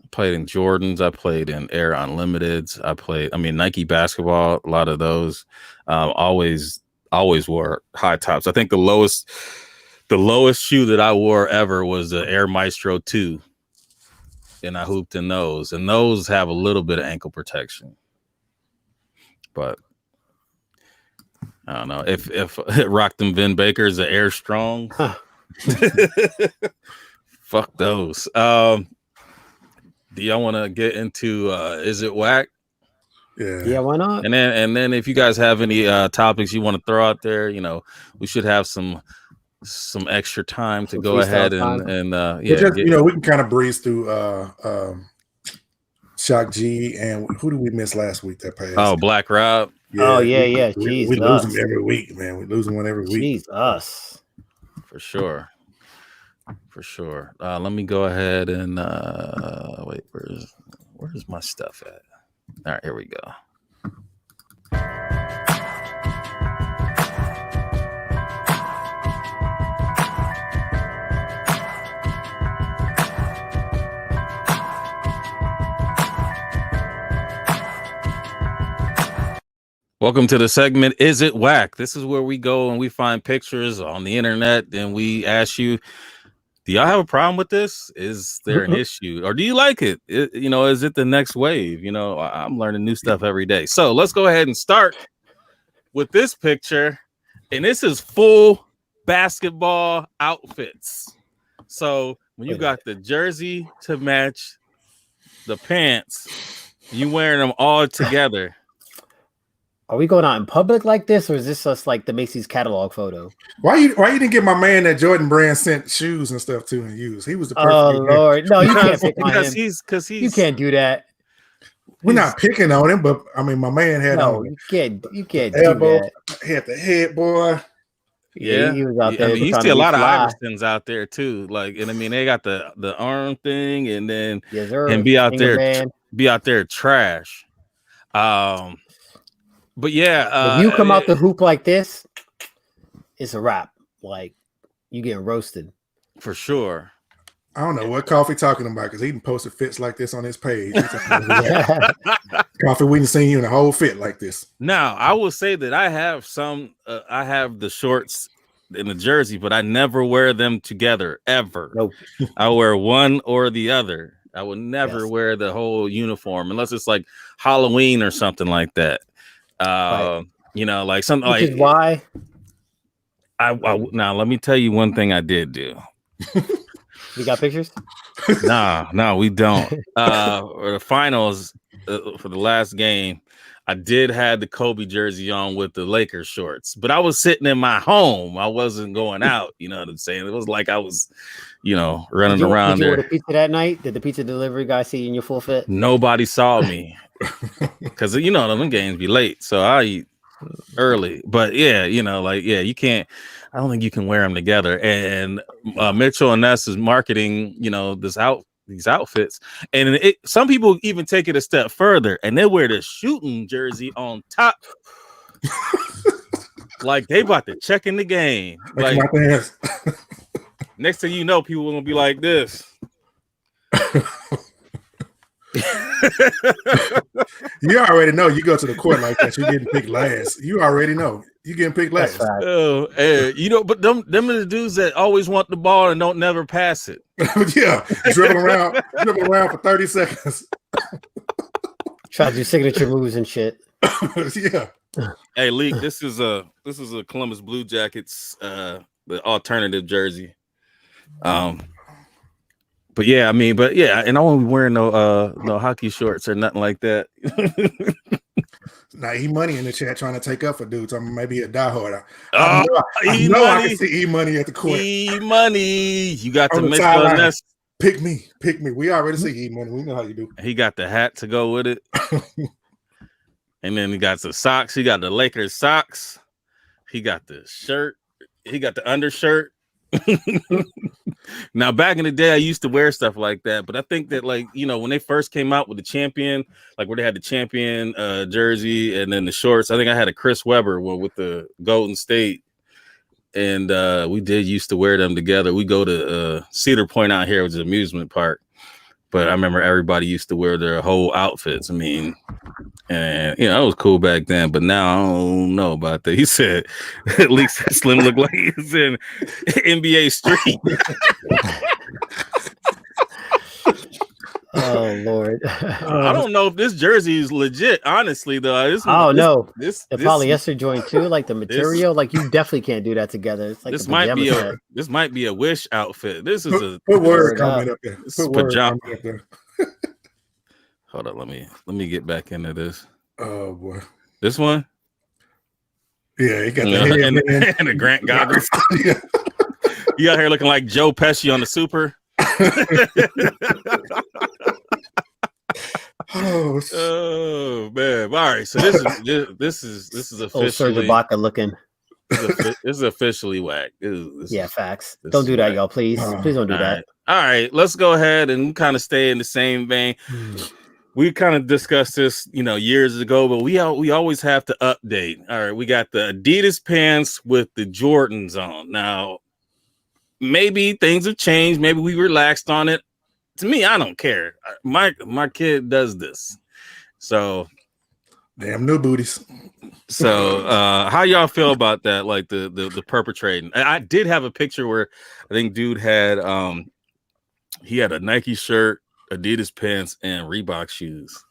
I played in Jordans. I played in Air Unlimiteds. I mean Nike basketball. A lot of those. Always wore high tops. I think the lowest shoe that I wore ever was the Air Maestro 2. And I hooped in those, and those have a little bit of ankle protection, but I don't know if rocked them Vin Bakers, the Air Strong. Huh. Fuck those. Do y'all want to get into is it whack? Yeah, why not? And then if you guys have any topics you want to throw out there, you know, we should have some extra time to go ahead and just, you know, we can kind of breeze through Shock G, and who did we miss last week that passed? Oh, Black Rob. Yeah, we lose them every week, man. We lose one every week. Jesus. For sure. Let me go ahead and wait, where's my stuff at? All right, here we go. Welcome to the segment, Is It Whack? This is where we go and we find pictures on the internet and we ask you, do y'all have a problem with this? Is there an issue? Or do you like it? You know, is it the next wave? You know, I'm learning new stuff every day. So let's go ahead and start with this picture. And this is full basketball outfits. So when you got the jersey to match the pants, you wearing them all together. Are we going out in public like this, or is this just like the Macy's catalog photo? Why you didn't get my man that Jordan Brand sent shoes and stuff to and use? He was the perfect. Oh Lord, no, you can't pick on him. Because he's you can't do that. We're not picking on him, but I mean, my man had you can't elbow, do that. He had the head, boy. Yeah, he was out there. I mean, you see a lot of Iversons out there too. Like, and I mean, they got the arm thing, and then and be out there trash. But yeah, if you come out the hoop like this, it's a wrap. Like, you getting roasted for sure. I don't know what Coffee talking about because he even posted fits like this on his page. Coffee, we didn't see you in a whole fit like this. Now, I will say that I have I have the shorts and the jersey, but I never wear them together ever. Nope. I wear one or the other. I would never wear the whole uniform unless it's like Halloween or something like that. Right. You know, like something which like is why I now let me tell you one thing I did do. You got pictures? No, we don't. For the finals, for the last game, I did have the Kobe jersey on with the Lakers shorts, but I was sitting in my home. I wasn't going out. You know what I'm saying? It was like I was, you know, running around there. Did you order pizza that night? Did the pizza delivery guy see you in your full fit? Nobody saw me because you know them games be late, so I eat early. But yeah, you know, like you can't. I don't think you can wear them together. And Mitchell and Ness is marketing, you know, these outfits, and some people even take it a step further, and they wear the shooting jersey on top, like they about to check in the game. Like next thing you know, people are gonna be like this. You already know you go to the court like that, you're getting picked last. You already know you getting picked last. Right. Oh, you know, but them are the dudes that always want the ball and don't never pass it. Yeah, dribbling around for 30 seconds. Try to do signature moves and shit. Yeah. Hey, Leak, this is a Columbus Blue Jackets the alternative jersey. But yeah, I mean, and I won't be wearing no hockey shorts or nothing like that. Now, E-Money in the chat trying to take up for dudes. I'm maybe a diehard. I know I can see E-Money at the court. E-Money, you got to make sure. Pick me. We already see E-Money. We know how you do. He got the hat to go with it. And then he got the socks. He got the Lakers socks. He got the shirt. He got the undershirt. Now, back in the day, I used to wear stuff like that, but I think that, like, you know, when they first came out with the champion, like where they had the champion jersey and then the shorts, I think I had a Chris Webber one with the Golden State, and we did used to wear them together. We go to Cedar Point out here, which is an amusement park, but I remember everybody used to wear their whole outfits. I mean, and you know, it was cool back then, but now I don't know about that. He said at least Slim looked like he was in NBA Street. Oh Lord. I don't know if this jersey is legit, honestly, though. This polyester joint too, like the material, like you definitely can't do that together. It's like this might be a Wish outfit. This is put word coming up there. Put pajama. Hold on, let me get back into this. Oh boy, this one. Yeah, he got the and the Grant goggles. Yeah. You out here looking like Joe Pesci on the Super. Oh man! All right, so this is officially Serge Ibaka looking. This is officially whack. Facts. Don't do that, y'all. Please don't do that. All right, let's go ahead and kind of stay in the same vein. We kind of discussed this, you know, years ago, but we always have to update. All right, we got the Adidas pants with the Jordans on. Now, maybe things have changed. Maybe we relaxed on it. To me, I don't care. My kid does this. So, damn new booties. So, how y'all feel about that? Like the perpetrating. I did have a picture where I think dude had he had a Nike shirt, Adidas pants, and Reebok shoes.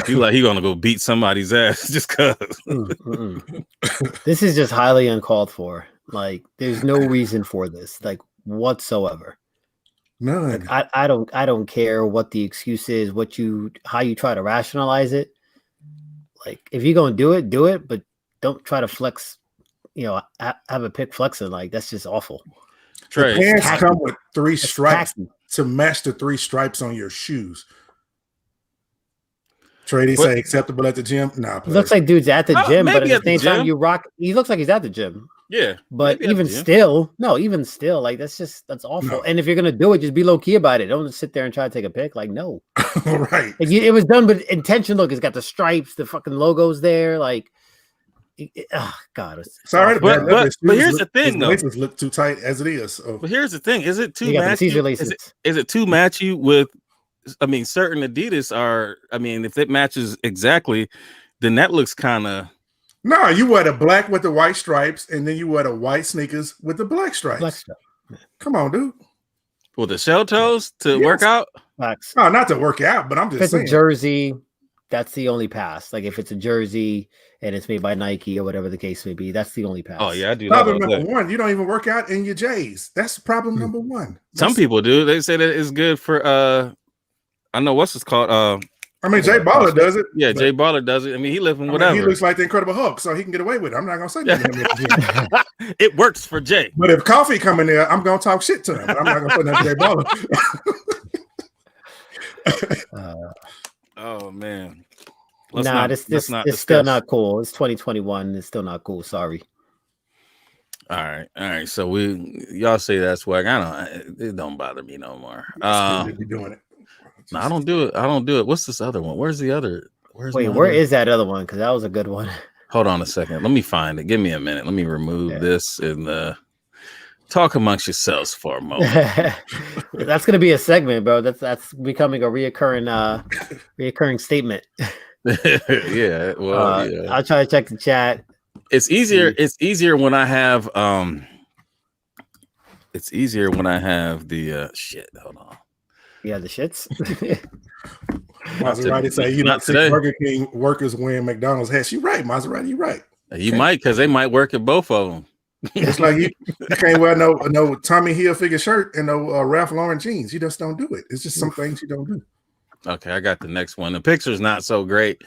he gonna go beat somebody's ass just cause. This is just highly uncalled for. Like, there's no reason for this, like, whatsoever. None. Like, I don't care what the excuse is, how you try to rationalize it. Like, if you're gonna do it, but don't try to flex. You know, have a pick flexing. Like, that's just awful. The pants come with 3 stripes to match the 3 stripes on your shoes. Trey, say acceptable at the gym? Nah, looks like dude's at the gym, but at the same time, you rock. He looks like he's at the gym. Yeah, but even still, like that's awful. No. And if you're gonna do it, just be low key about it. Don't sit there and try to take a pic. Like, no, right? Like, it was done with intention. Look, it's got the stripes, the fucking logos there. Like, God, sorry, but here's the thing, though. Laces look too tight as it is. So. But here's the thing: is it too matchy? Is it too matchy with? I mean, certain Adidas are. I mean, if it matches exactly, then that looks kind of. No, you wear the black with the white stripes, and then you wear the white sneakers with the black stripes. Come on, dude. With the shell toes to work out? No, not to work out, but I'm just saying. If it's a jersey, that's the only pass. Like, if it's a jersey and it's made by Nike or whatever the case may be, that's the only pass. Oh, yeah, I do. Problem number one, you don't even work out in your J's. That's problem number one. Some people do. They say that it's good for, I know what's it's called, I mean, Jay Baller does it. Yeah, Jay Baller does it. I mean, he lives in whatever. He looks like the Incredible Hulk, so he can get away with it. I'm not gonna say nothing. It works for Jay. But if Coffee come in there, I'm gonna talk shit to him. But I'm not gonna put nothing Jay Baller. Oh man. This is still not cool. It's 2021. It's still not cool. Sorry. All right. So y'all say that's whack. It don't bother me no more. Be doing it. No, I don't do it. What's this other one? Where's the other? Where is that other one? Because that was a good one. Hold on a second. Let me find it. Give me a minute. Let me remove this and talk amongst yourselves for a moment. That's gonna be a segment, bro. That's becoming a reoccurring statement. Yeah. Well, yeah. I'll try to check the chat. It's easier. It's easier when I have It's easier when I have the shit. Hold on. Yeah, the shits. Maserati say you don't see Burger King workers wearing McDonald's hats. You right, Maserati. You right. You might, because they might work at both of them. It's like you can't wear no Tommy Hilfiger shirt and no Ralph Lauren jeans. You just don't do it. It's just some things you don't do. Okay, I got the next one. The picture's not so great,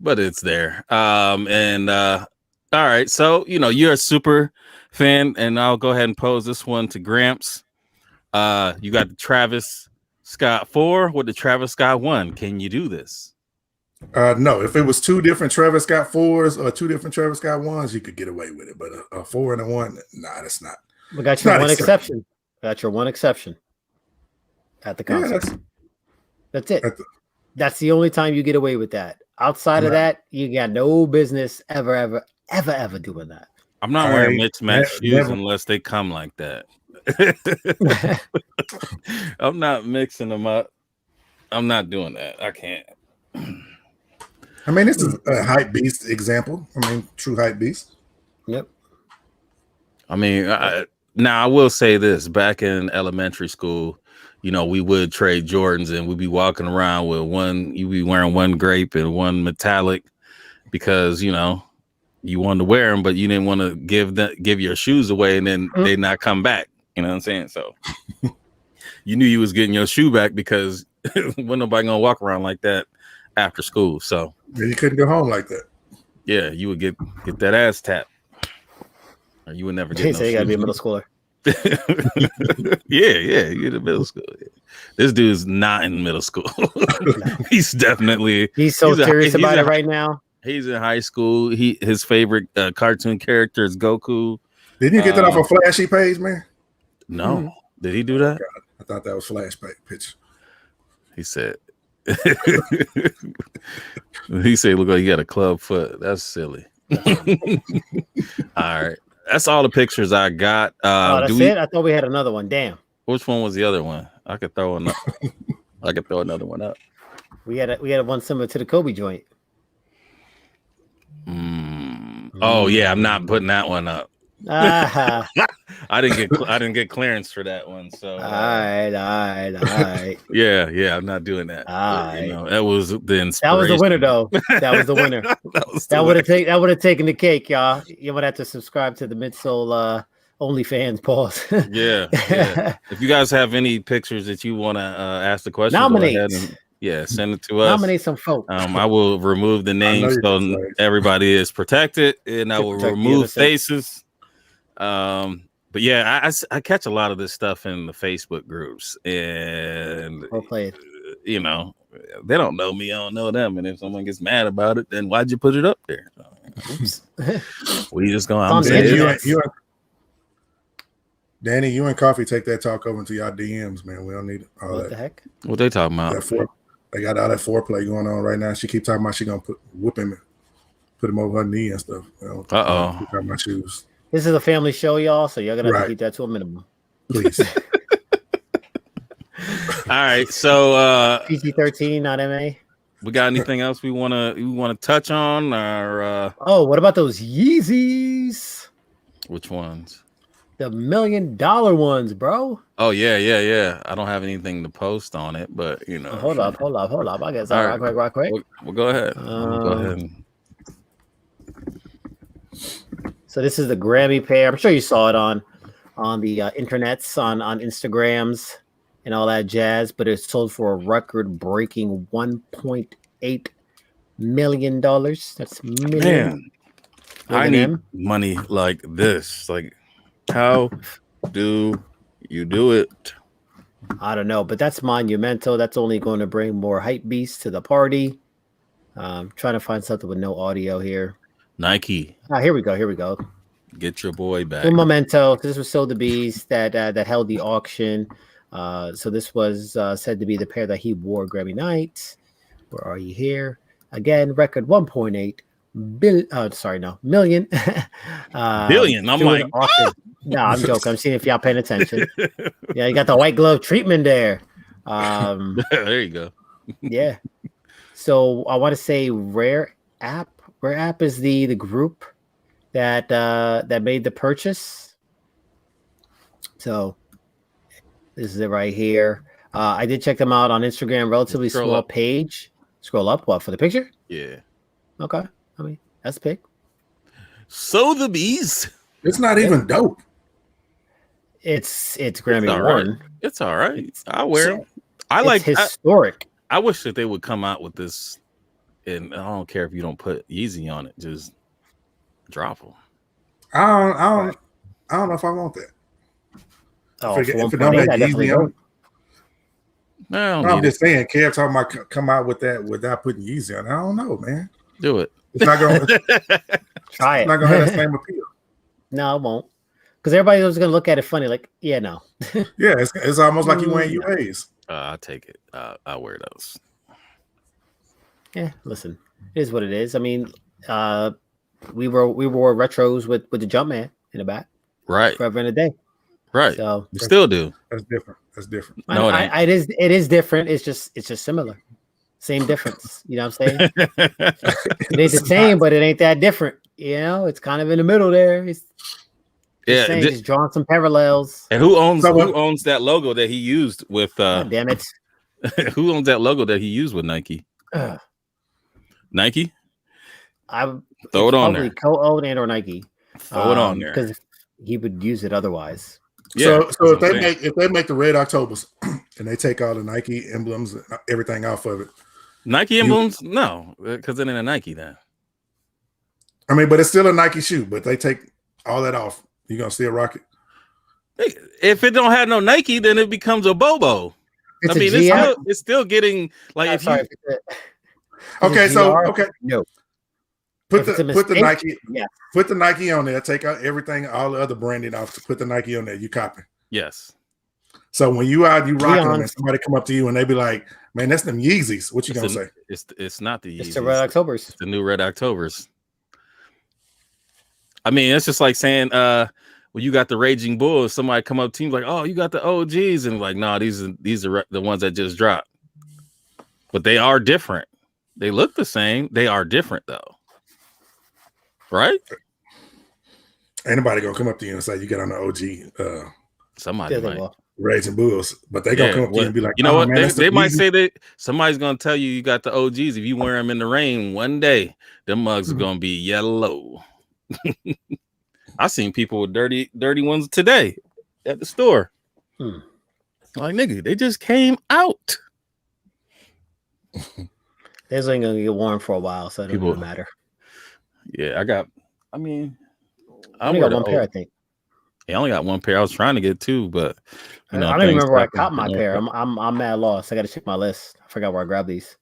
but it's there. All right. So, you're a super fan, and I'll go ahead and pose this one to Gramps. You got the Travis Scott 4 with the Travis Scott 1. Can you do this? No. If it was two different Travis Scott 4s or two different Travis Scott 1s, you could get away with it. But a 4 and a 1, nah, that's not. We got your one exception. Got your one exception at the concert. Yeah, that's it. That's the only time you get away with that. Outside of that, you got no business ever doing that. I'm not wearing mismatched shoes unless they come like that. I'm not mixing them up. I'm not doing that. I can't. I mean, this is a hype beast example. I mean, true hype beast. Yep. I mean, now I will say this: back in elementary school, we would trade Jordans, and we'd be walking around with one. You'd be wearing one grape and one metallic because you wanted to wear them, but you didn't want to give your shoes away, and then they not come back. You know what I'm saying? So you knew you was getting your shoe back because wasn't nobody gonna walk around like that after school. So you couldn't go home like that. Yeah, you would get that ass tapped, or you would never get. You gotta be a middle schooler. yeah, you're in middle school. This dude's not in middle school. He's so serious about it right now. He's in high school. His favorite cartoon character is Goku. Didn't you get that off a flashy page, man? No. Did he do that? God, I thought that was flash pitch. He said. He said, "Look like you got a club foot." That's silly. All right. That's all the pictures I got. That's it? I thought we had another one. Damn. Which one was the other one? I could throw another one up. We had one similar to the Kobe joint. Oh yeah, I'm not putting that one up. I didn't get clearance for that one. So all right. Yeah, I'm not doing that. But, that was the inspiration. That was the winner, though. That was the winner. that would have taken the cake, y'all. You would have to subscribe to the Midsole OnlyFans. Pause. yeah. If you guys have any pictures that you want to ask the question, nominate. Go ahead and, send it to us. Nominate some folk. I will remove the names so everybody is protected, and I will remove faces. But yeah, I catch a lot of this stuff in the Facebook groups, and they don't know me, I don't know them, and if someone gets mad about it, then why'd you put it up there? Oops. We just gonna Danny, you and Coffee take that talk over into y'all DMs, man. We don't need all that. What the heck? What they talking about? They got all that foreplay going on right now. She keep talking about she gonna whip him, put him over her knee and stuff. Talking about shoes. This is a family show, y'all, so you're gonna have to keep that to a minimum. Please. All right, so PG-13, not MA. We got anything else we wanna touch on? Or what about those Yeezys? Which ones? The $1 million ones, bro. Oh yeah. I don't have anything to post on it, but Hold up. I guess right quick. Well, go ahead. Go ahead. So this is the Grammy pair. I'm sure you saw it on the internets, on Instagrams and all that jazz, but it's sold for a record-breaking $1.8 million. That's million. Man, I need money like this. Like, how do you do it? I don't know, but that's monumental. That's only going to bring more hype beasts to the party. Trying to find something with no audio here. Nike. Here we go. Get your boy back. Un momento. This was Sotheby's that held the auction. So this was said to be the pair that he wore Grammy night. Where are you here? Again, record 1.8 million. Billion. I'm like, no, I'm joking. I'm seeing if y'all paying attention. Yeah, you got the white glove treatment there. There you go. Yeah. So I want to say Rare App is the group that made the purchase. So this is it right here. I did check them out on Instagram. Relatively small page. Scroll up. What, for the picture? Yeah. Okay. I mean, that's big. Sotheby's. It's not even dope. It's Grammy one. It's all right. I wear them. I like historic. I wish that they would come out with this, and I don't care if you don't put Yeezy on it, just drop them. I don't know if I want that. Oh, if it don't have Yeezy on it. No, I'm just saying, Kev talking about come out with that without putting Yeezy on. I don't know, man. Do it. It's not gonna try it. It's not gonna have that same appeal. No, it won't. Because everybody was gonna look at it funny, like, yeah, no. Yeah, it's almost like you wearing UAs. I'll take it. I'll wear those. Yeah, listen, it is what it is. I mean, we wore retros with the Jumpman in the back, right? Forever and a day, right? So we still do. That's different. That's different. No, it is different. It's just similar. Same difference. You know what I'm saying? It ain't the same, but it ain't that different. You know, it's kind of in the middle there. It's just drawing some parallels. And who owns that logo that he used with? God damn it! Who owns that logo that he used with Nike? Nike. I throw it on there. Co-owned and or Nike. Throw it on there because he would use it otherwise. Yeah. So if they make the Red Octobers and they take all the Nike emblems, everything off of it. Nike emblems? No, because it ain't a Nike then. I mean, but it's still a Nike shoe, but they take all that off. You gonna still rock it? If it don't have no Nike, then it becomes a Bobo. It's still getting like okay, no. Put the Nike, put the Nike on there. Take out everything, all the other branding off. To put the Nike on there, you copy. Yes. So when you rock them, and somebody come up to you and they be like, "Man, that's them Yeezys." What you gonna say? It's not the Yeezys. It's the Red Octobers. It's the new Red Octobers. I mean, it's just like saying, when you got the Raging Bulls, somebody come up to you like, "Oh, you got the OGs," and like, "No, these are the ones that just dropped." But they are different. They look the same. They are different though, right? Anybody gonna come up to you and say you got on the OG? Somebody might. Raging Bulls, but they gonna come up to you and be like, you know what? Man, they might say that somebody's gonna tell you got the OGs. If you wear them in the rain one day, them mugs are gonna be yellow. I seen people with dirty ones today at the store. Like, nigga, they just came out. Those ain't gonna get worn for a while, so it doesn't really matter. Yeah, I only got one pair, I think. I only got one pair. I was trying to get two, but I don't even remember where I caught my pair. I'm mad lost. I got to check my list. I forgot where I grabbed these.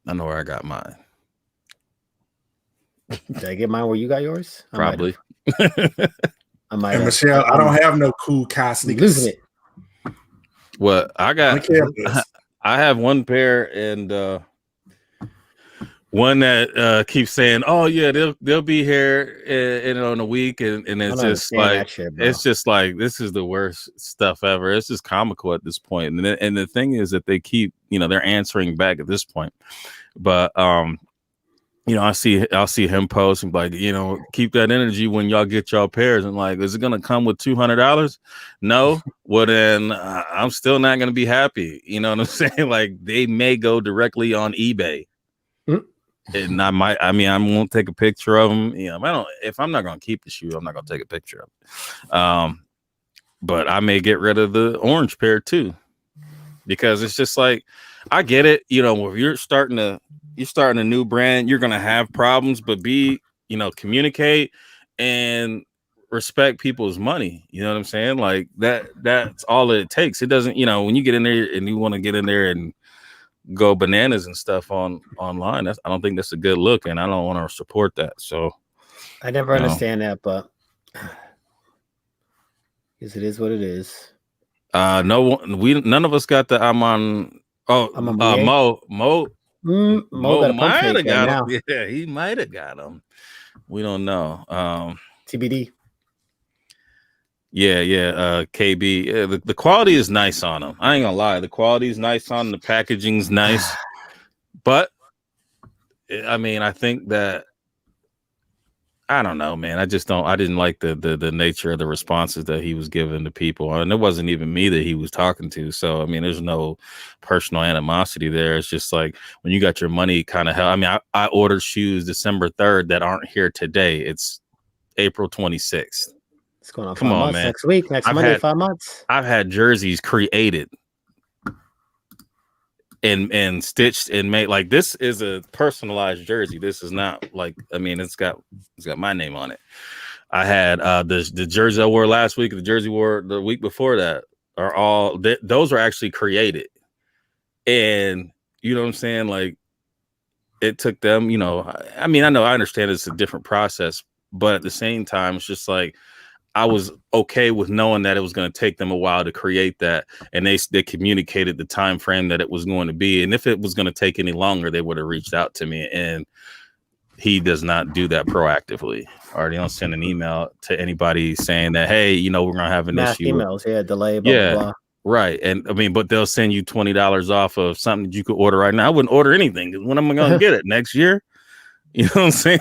I know where I got mine. Did I get mine where you got yours? Probably. I might. And Michelle, I don't have no cool Kai sneakers. Losing it. Well, I have one pair and one that keeps saying, "Oh yeah, they'll be here in on a week," and it's just like it's just like this is the worst stuff ever. It's just comical at this point. And the thing is that they keep, they're answering back at this point. But I'll see him post and like, keep that energy when y'all get y'all pairs. And like, is it gonna come with $200? No. Well, then I'm still not gonna be happy. You know what I'm saying? Like, they may go directly on eBay. And I won't take a picture of them. If I'm not gonna keep the shoe, I'm not gonna take a picture of it. But I may get rid of the orange pair too, because it's just like, I get it. If you're starting a new brand, you're gonna have problems, but communicate and respect people's money. You know what I'm saying? Like that's all it takes. It doesn't, when you get in there and you want to get in there and go bananas and stuff online, I don't think that's a good look, and I don't want to support that. So I never understand that, but it is what it is. None of us got the Mo might have got him. Yeah, he might have got him. We don't know. TBD. Yeah. KB. Yeah, the quality is nice on them. I ain't gonna lie. The quality is nice on them. The packaging's nice. But I think that I don't know, man. I didn't like the nature of the responses that he was giving to people. And it wasn't even me that he was talking to. So, there's no personal animosity there. It's just like when you got your money kind of held. I ordered shoes December 3rd that aren't here today. It's April 26th. It's going on 5 months man. Next week, next Monday, 5 months. I've had jerseys created and stitched and made. Like, this is a personalized jersey. This is not like, I mean, it's got my name on it. I had the jersey I wore last week, the jersey I wore the week before that are all those are actually created. And you know what I'm saying? Like, it took them, you know, I mean, I understand it's a different process, but at the same time, it's just like, I was okay with knowing that it was going to take them a while to create that. And they communicated the time frame that it was going to be. And if it was going to take any longer, they would have reached out to me. And he does not do that proactively. Or they don't send an email to anybody saying that, hey, you know, we're going to have an issue. Emails, delay, blah, blah, blah. Right. And I mean, but they'll send you $20 off of something that you could order right now. I wouldn't order anything. When am I going to get it? Next year? You know what I'm saying?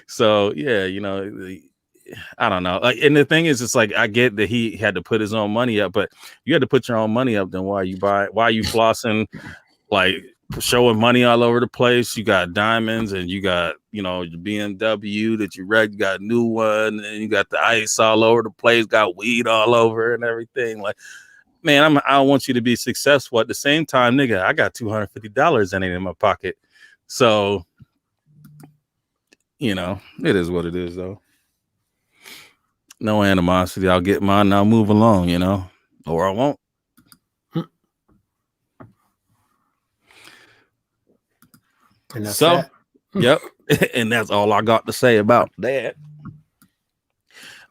So, yeah, you know, I don't know. Like, and the thing is, it's like, I get that he had to put his own money up, but you had to put your own money up. Then why are you flossing, like, showing money all over the place? You got diamonds and you got, you know, your BMW that you read, you got a new one, and you got the ice all over the place, got weed all over and everything. Like, man, I want you to be successful. At the same time, nigga, I got $250 in my pocket. So, you know, it is what it is, though. No animosity. I'll get mine and I'll move along, you know, or I won't. And that's so, yep. And that's all I got to say about that.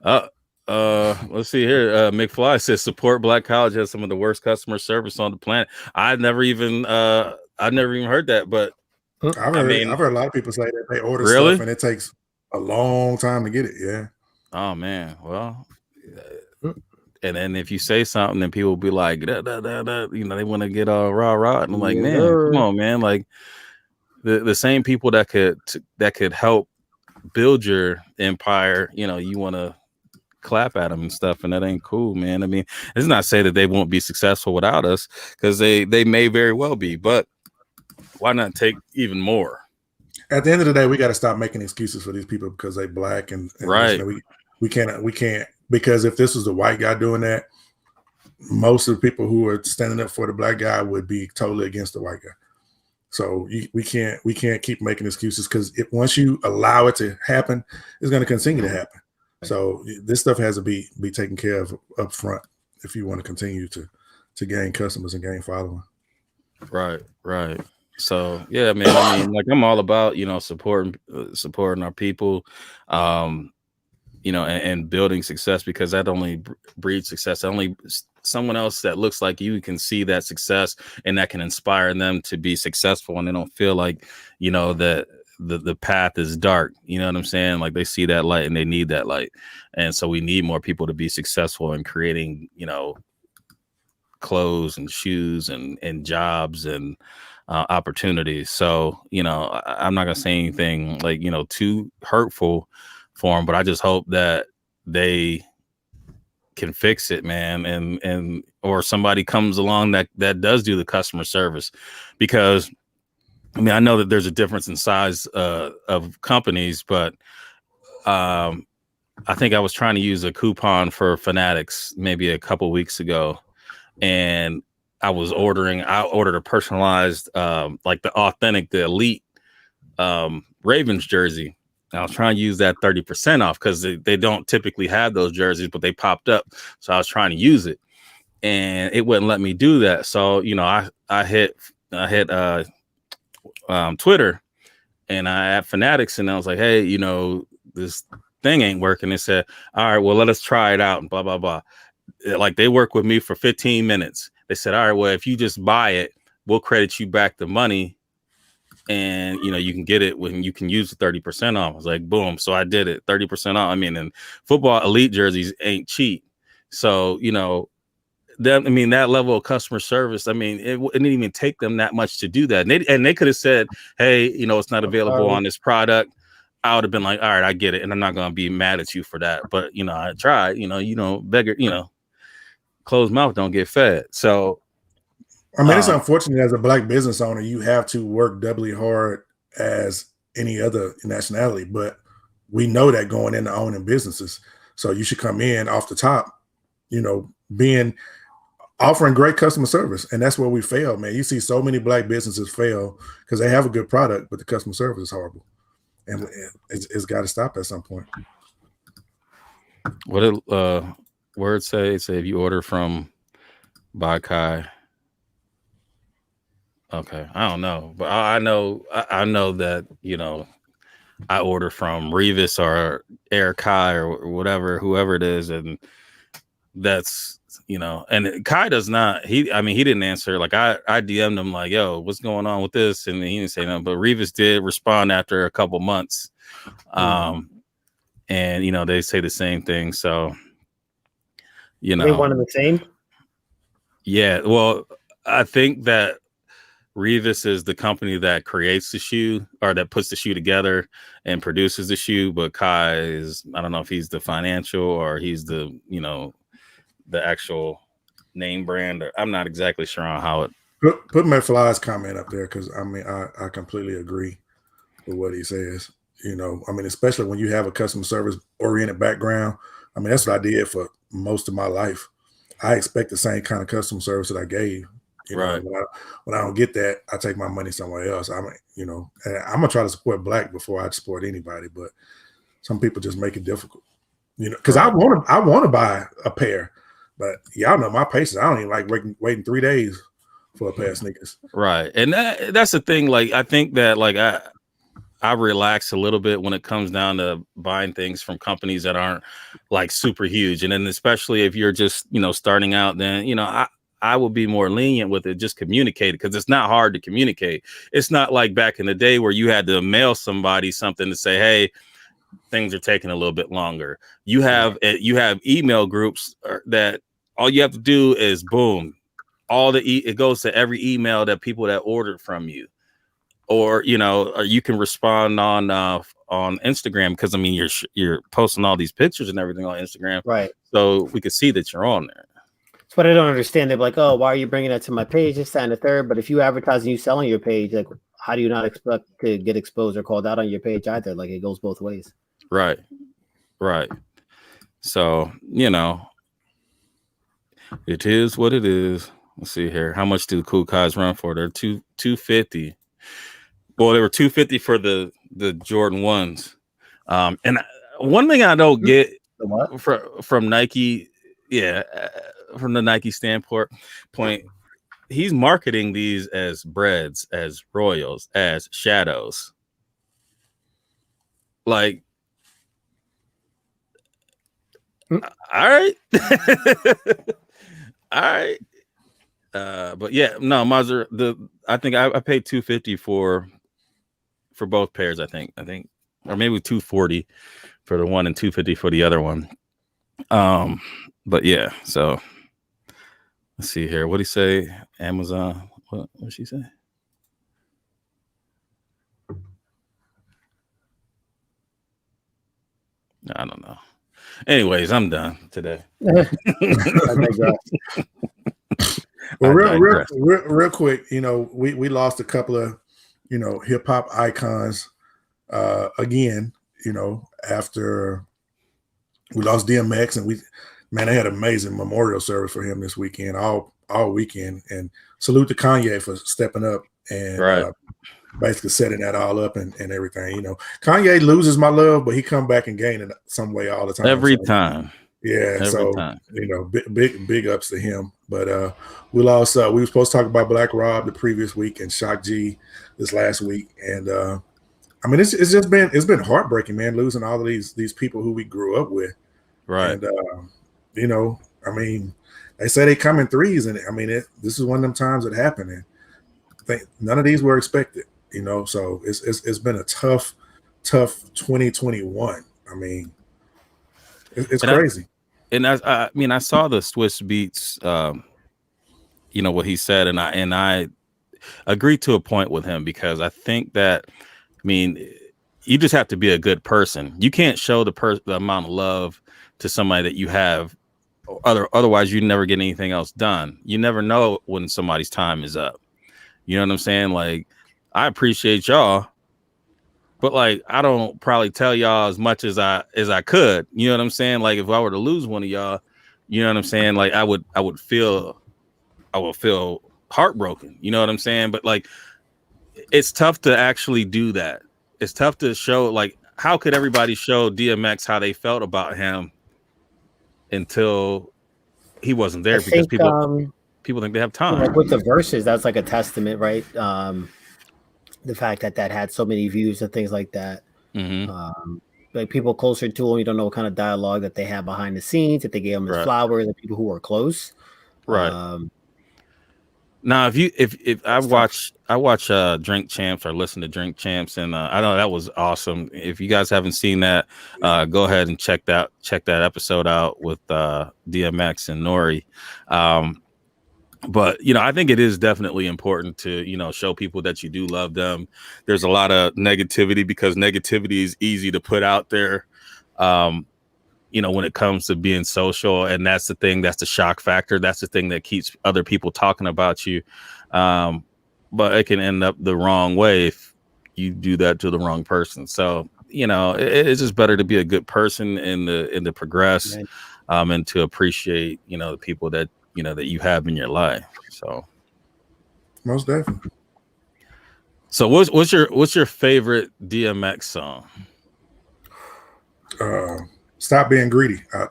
Let's see here. McFly says support Black College has some of the worst customer service on the planet. I've never even heard that, but I've heard a lot of people say that they order stuff and it takes a long time to get it. Yeah. Oh man. Well, and then if you say something, then people will be like, you know, they want to get all rah. And I'm like, man, come on, man. Like, the same people that could help build your empire, you know, you want to clap at them and stuff, and that ain't cool, man. I mean, it's not say that they won't be successful without us, because they may very well be, but why not take even more? At the end of the day, we got to stop making excuses for these people because they black and right. We can't, because if this was the white guy doing that, most of the people who are standing up for the black guy would be totally against the white guy. So we can't keep making excuses, because once you allow it to happen, it's going to continue to happen. So this stuff has to be taken care of up front if you want to continue to gain customers and gain following. Right. So yeah, man. I mean, like, I'm all about, you know, supporting our people, you know, and building success, because that only breeds success. Only someone else that looks like you can see that success, and that can inspire them to be successful, and they don't feel like, you know, that the path is dark. You know what I'm saying? Like, they see that light and they need that light. And so we need more people to be successful in creating, you know, clothes and shoes and jobs and opportunities. So, you know, I'm not gonna say anything like, you know, too hurtful for them, but I just hope that they can fix it, man, and or somebody comes along that does do the customer service, because I mean, I know that there's a difference in size of companies, but I think I was trying to use a coupon for Fanatics maybe a couple weeks ago, and I ordered a personalized, like the elite Ravens jersey. I was trying to use that 30% off, because they don't typically have those jerseys, but they popped up. So I was trying to use it, and it wouldn't let me do that. So, you know, I hit Twitter, and I had Fanatics, and I was like, hey, you know, this thing ain't working. They said, all right, well, let us try it out, and blah, blah, blah. Like, they worked with me for 15 minutes. They said, all right, well, if you just buy it, we'll credit you back the money, and, you know, you can get it when you can use the 30% off. I was like, boom. So I did it, 30% off. I mean, and football elite jerseys ain't cheap. So, you know, that level of customer service, I mean, it didn't even take them that much to do that. And they could have said, hey, you know, it's not available on this product. I would have been like, all right, I get it, and I'm not going to be mad at you for that. But, you know, I tried, you know, beggar, you know, closed mouth don't get fed. So, I mean, it's unfortunate as a black business owner, you have to work doubly hard as any other nationality, but we know that going into owning businesses. So you should come in off the top, you know, being offering great customer service, and that's where we fail, man. You see so many black businesses fail because they have a good product, but the customer service is horrible, and it's got to stop at some point. What did word say? Say if you order from Bakai. Okay, I don't know, but I know that I order from Revis or Air Kai or whatever, whoever it is, and that's and Kai does not. He didn't answer. Like I DM'd him like, "Yo, what's going on with this?" And he didn't say nothing. But Revis did respond after a couple months, and they say the same thing. So they one and the same. Yeah, well, I think that Revis is the company that creates the shoe or that puts the shoe together and produces the shoe. But Kai is, I don't know if he's the financial or he's the, the actual name brand. Or I'm not exactly sure on how it. Put McFly's comment up there because I completely agree with what he says. Especially when you have a customer service oriented background. That's what I did for most of my life. I expect the same kind of customer service that I gave. Right. When I don't get that, I take my money somewhere else. And I'm gonna try to support black before I support anybody, but some people just make it difficult. Because I want to buy a pair, but y'all know my patience. I don't even like waiting 3 days for a pair of sneakers. Right, and that's the thing. Like I think that I relax a little bit when it comes down to buying things from companies that aren't like super huge, and then especially if you're just starting out, then I will be more lenient with it. Just communicate it because it's not hard to communicate. It's not like back in the day where you had to mail somebody something to say, hey, things are taking a little bit longer. You have email groups that all you have to do is boom, it goes to every email that people that ordered from you, or you can respond on Instagram because you're posting all these pictures and everything on Instagram, right? So we can see that you're on there. But I don't understand. They're like, oh, why are you bringing that to my page? This, that, and the third. But if you advertise and you sell on your page, like, how do you not expect to get exposed or called out on your page either? Like, it goes both ways. Right. So, it is what it is. Let's see here. How much do Cool Kais run for? They're $250. Well, they were $250 for the Jordan 1s. And one thing I don't get from Nike, from the Nike standpoint, he's marketing these as breads, as royals, as shadows. Like, all right. All right. But yeah, no, Mazur, I think I paid $250 for both pairs, I think, or maybe $240 for the one and $250 for the other one. But yeah, so let's see here. What did he say? Amazon. What did she say? I don't know. Anyways, I'm done today. Well, real quick, we lost a couple of, hip hop icons again, after we lost DMX, and they had an amazing memorial service for him this weekend, all weekend, and salute to Kanye for stepping up and basically setting that all up and everything. Kanye loses my love, but he come back and gain it some way all the time. Every time. Yeah, time. Big ups to him. But we lost. We were supposed to talk about Black Rob the previous week and Shock G this last week, and it's been heartbreaking, man, losing all of these people who we grew up with. Right. And they say they come in threes, and this is one of them times it happened, and none of these were expected. So it's been a tough 2021. It's crazy. I saw the Swiss Beats, what he said, and I agree to a point with him, because I think that, you just have to be a good person. You can't show the amount of love to somebody that you have, otherwise you never get anything else done. You never know when somebody's time is up. You know what I'm saying? Like, I appreciate y'all, but like, I don't probably tell y'all as much as I could. You know what I'm saying? Like, if I were to lose one of y'all, you know what I'm saying? Like, I would feel will feel heartbroken. You know what I'm saying? But like, it's tough to actually do that. It's tough to show, like, how could everybody show DMX how they felt about him until he wasn't there? Because people think they have time. Like with the verses, that's like a testament, right? The fact that had so many views and things like that. Like people closer to him, you don't know what kind of dialogue that they have behind the scenes, that they gave him his flowers, and people who are close. Right. Now, if I watch Drink Champs or listen to Drink Champs, and I know that was awesome. If you guys haven't seen that, go ahead and check that episode out with DMX and Nori. But I think it is definitely important to show people that you do love them. There's a lot of negativity because negativity is easy to put out there. When it comes to being social, and that's the thing, that's the shock factor. That's the thing that keeps other people talking about you. But it can end up the wrong way if you do that to the wrong person. So, it's just better to be a good person and to progress, and to appreciate, the people that, that you have in your life. So most definitely. So what's your favorite DMX song? Stop Being Greedy. I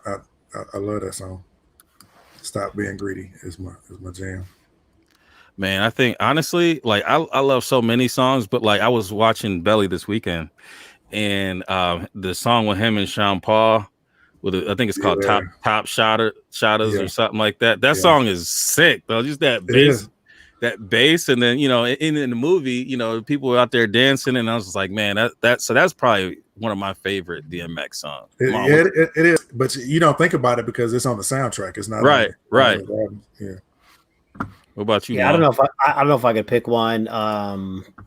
love that song. Stop Being Greedy is my jam. Man, I think honestly, like I love so many songs, but like I was watching Belly this weekend, and the song with him and Sean Paul, I think it's called Top Shotters or something like that. That song is sick, though. Just that bass, and then in the movie, people were out there dancing, and I was just like, man, that's probably one of my favorite DMX songs. It is, but you don't think about it because it's on the soundtrack. It's not right. Yeah. What about you? Yeah, Mom? I don't know if I could pick one.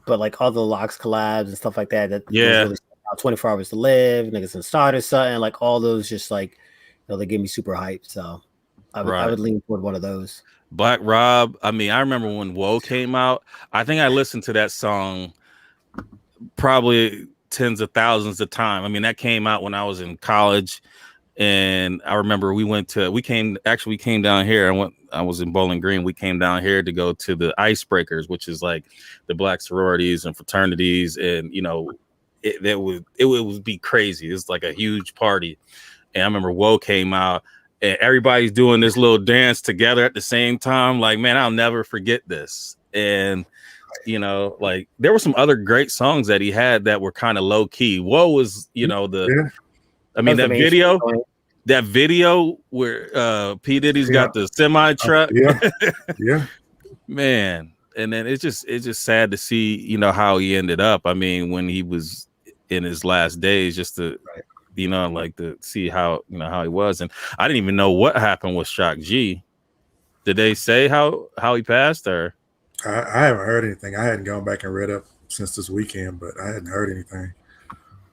But like all the Locks collabs and stuff like that. Really 24 Hours to Live, Niggas and Starters, something like all those. Just like they get me super hyped. So I would lean toward one of those. Black Rob. I mean, I remember when Woe came out. I think I listened to that song probably tens of thousands of times. I mean, that came out when I was in college, and I remember we came down here. I was in Bowling Green. We came down here to go to the Icebreakers, which is like the black sororities and fraternities, and it would be crazy. It's like a huge party, and I remember Woe came out, and everybody's doing this little dance together at the same time. Like, man, I'll never forget this. And like there were some other great songs that he had that were kind of low key. Woe was, that video where P. Diddy's got the semi truck. Man. And then it's just sad to see, how he ended up. I mean, when he was in his last days, just to, like to see how, how he was. And I didn't even know what happened with Shock G. Did they say how he passed, or? I haven't heard anything. I hadn't gone back and read up since this weekend, but I hadn't heard anything.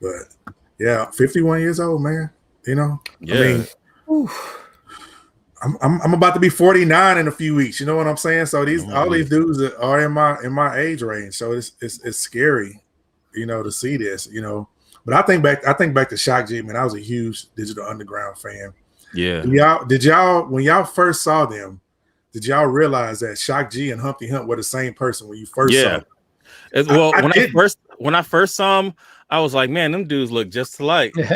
But yeah, 51 years old, man. Yeah. I mean, I'm about to be 49 in a few weeks. You know what I'm saying? So all these dudes are in my age range. So it's scary, to see this. But I think back to Shock G, man. I was a huge Digital Underground fan. Yeah. Did y'all when y'all first saw them? Did y'all realize that Shock G and Humpty Hump were the same person when you first saw them? Well, when I first saw them, I was like, man, them dudes look just alike. But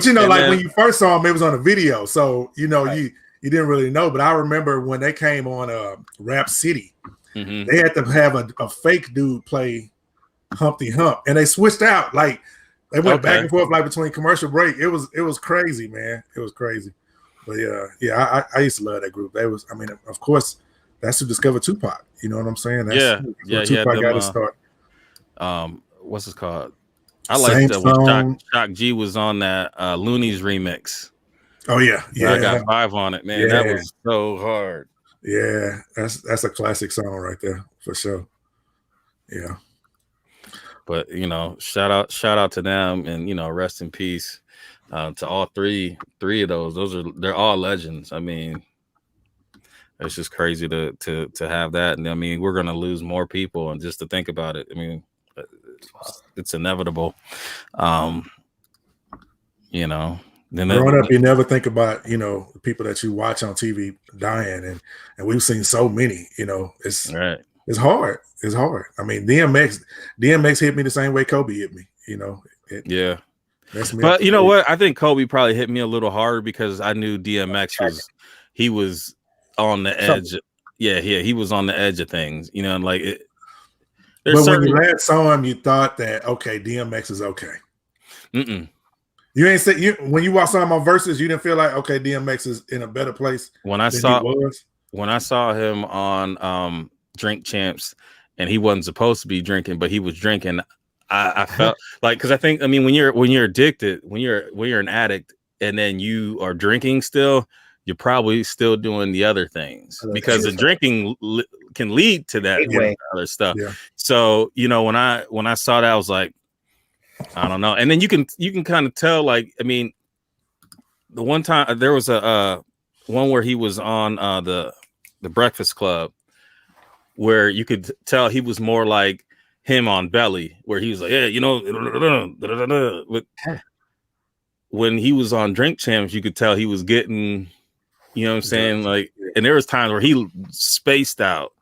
when you first saw them, it was on a video, so you didn't really know. But I remember when they came on Rap City, they had to have a fake dude play Humpty Hump, and they switched out. Like they went back and forth like between commercial break. It was crazy, man. It was crazy. But I used to love that group. Of course, that's who discovered Tupac. You know what I'm saying? Tupac got his start. What's it called? I like that when Shock G was on that Looney's remix. Oh yeah. I got 5 on it, man. Yeah. That was so hard. Yeah, that's a classic song right there for sure. Yeah. But shout out to them, and rest in peace. To all three of they're all legends. I mean, it's just crazy to have that. And I mean, we're gonna lose more people, and just to think about it, I mean, it's inevitable. Growing up, you never think about, the people that you watch on TV dying, and we've seen so many. It's right. It's hard. It's hard. I mean, DMX hit me the same way Kobe hit me. Yeah. But you know what? I think Kobe probably hit me a little harder because I knew DMX was on the edge. Yeah, he was on the edge of things. And like it. But when you last saw him, you thought that okay, DMX is okay. Mm-mm. You ain't say when you watched some on Versus, you didn't feel like okay, DMX is in a better place when I saw him on Drink Champs, and he wasn't supposed to be drinking, but he was drinking. I felt like because when you're addicted, when you're an addict, and then you are drinking still, you're probably still doing the other things because the drinking can lead to that other stuff. Yeah. So when I saw that, I was like, I don't know. And then you can kind of tell, like, I mean, the one time there was a one where he was on the Breakfast Club, where you could tell he was more like him on Belly, where he was like, but when he was on Drink Champs, you could tell he was getting, you know what I'm saying? Like, and there was times where he spaced out.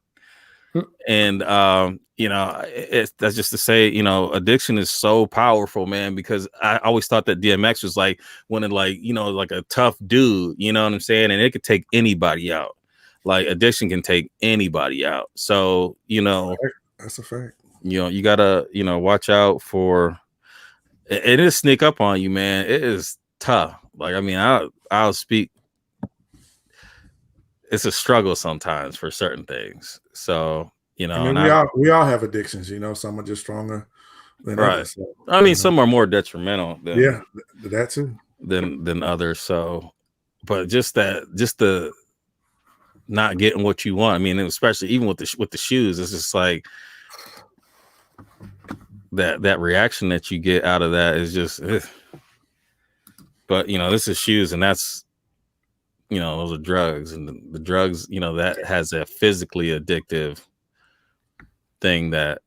And that's just to say, addiction is so powerful, man, because I always thought that DMX was like one of like a tough dude, you know what I'm saying? And it could take anybody out. Like addiction can take anybody out. So, that's a fact. You gotta, watch out for it. Is sneak up on you, man. It is tough. Like, I mean, I'll speak. It's a struggle sometimes for certain things. So, we all have addictions, some are just stronger than others. So, I mean, some are more detrimental than that too than others. So, but just the not getting what you want. I mean, especially even with the shoes, it's just like that reaction that you get out of that is just. But this is shoes, and that's those are drugs, and the drugs that has a physically addictive thing that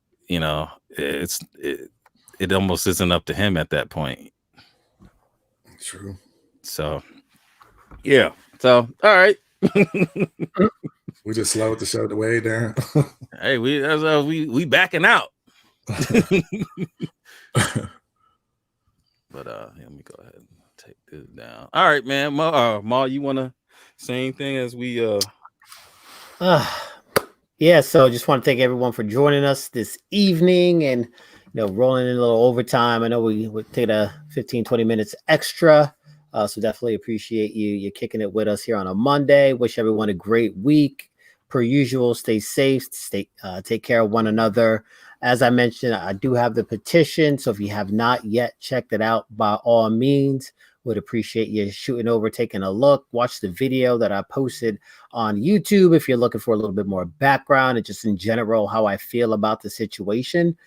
it almost isn't up to him at that point. True. So yeah. So all right. We just slowed the show way down. Hey, we backing out. But let me go ahead and take this down. All right, man. Maal, you want to say anything as we Yeah, so just want to thank everyone for joining us this evening and rolling in a little overtime. I know we would take a 15-20 minutes extra. So definitely appreciate you kicking it with us here on a Monday. Wish everyone a great week. Per usual, stay safe, take care of one another. As I mentioned, I do have the petition. So if you have not yet checked it out, by all means, would appreciate you shooting over, taking a look, watch the video that I posted on YouTube if you're looking for a little bit more background and just in general how I feel about the situation.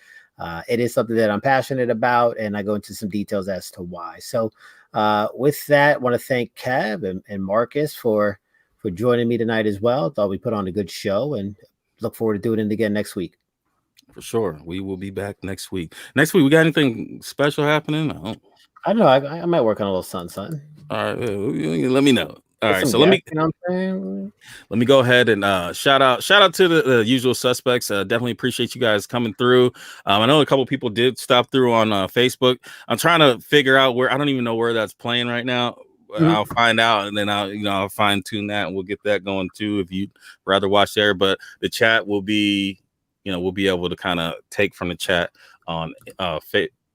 It is something that I'm passionate about, and I go into some details as to why. So with that, I want to thank Kev and Marcus for joining me tonight as well. Thought we put on a good show and look forward to doing it again next week. For sure. We will be back next week. Next week, we got anything special happening? I don't know. I might work on a little something. All right. Let me know. All right. So let me go ahead and shout out to the usual suspects. Definitely appreciate you guys coming through. I know a couple people did stop through on Facebook. I'm trying to figure out where. I don't even know where that's playing right now. I'll find out, and then I'll fine tune that, and we'll get that going too if you'd rather watch there. But the chat will be, we'll be able to kind of take from the chat on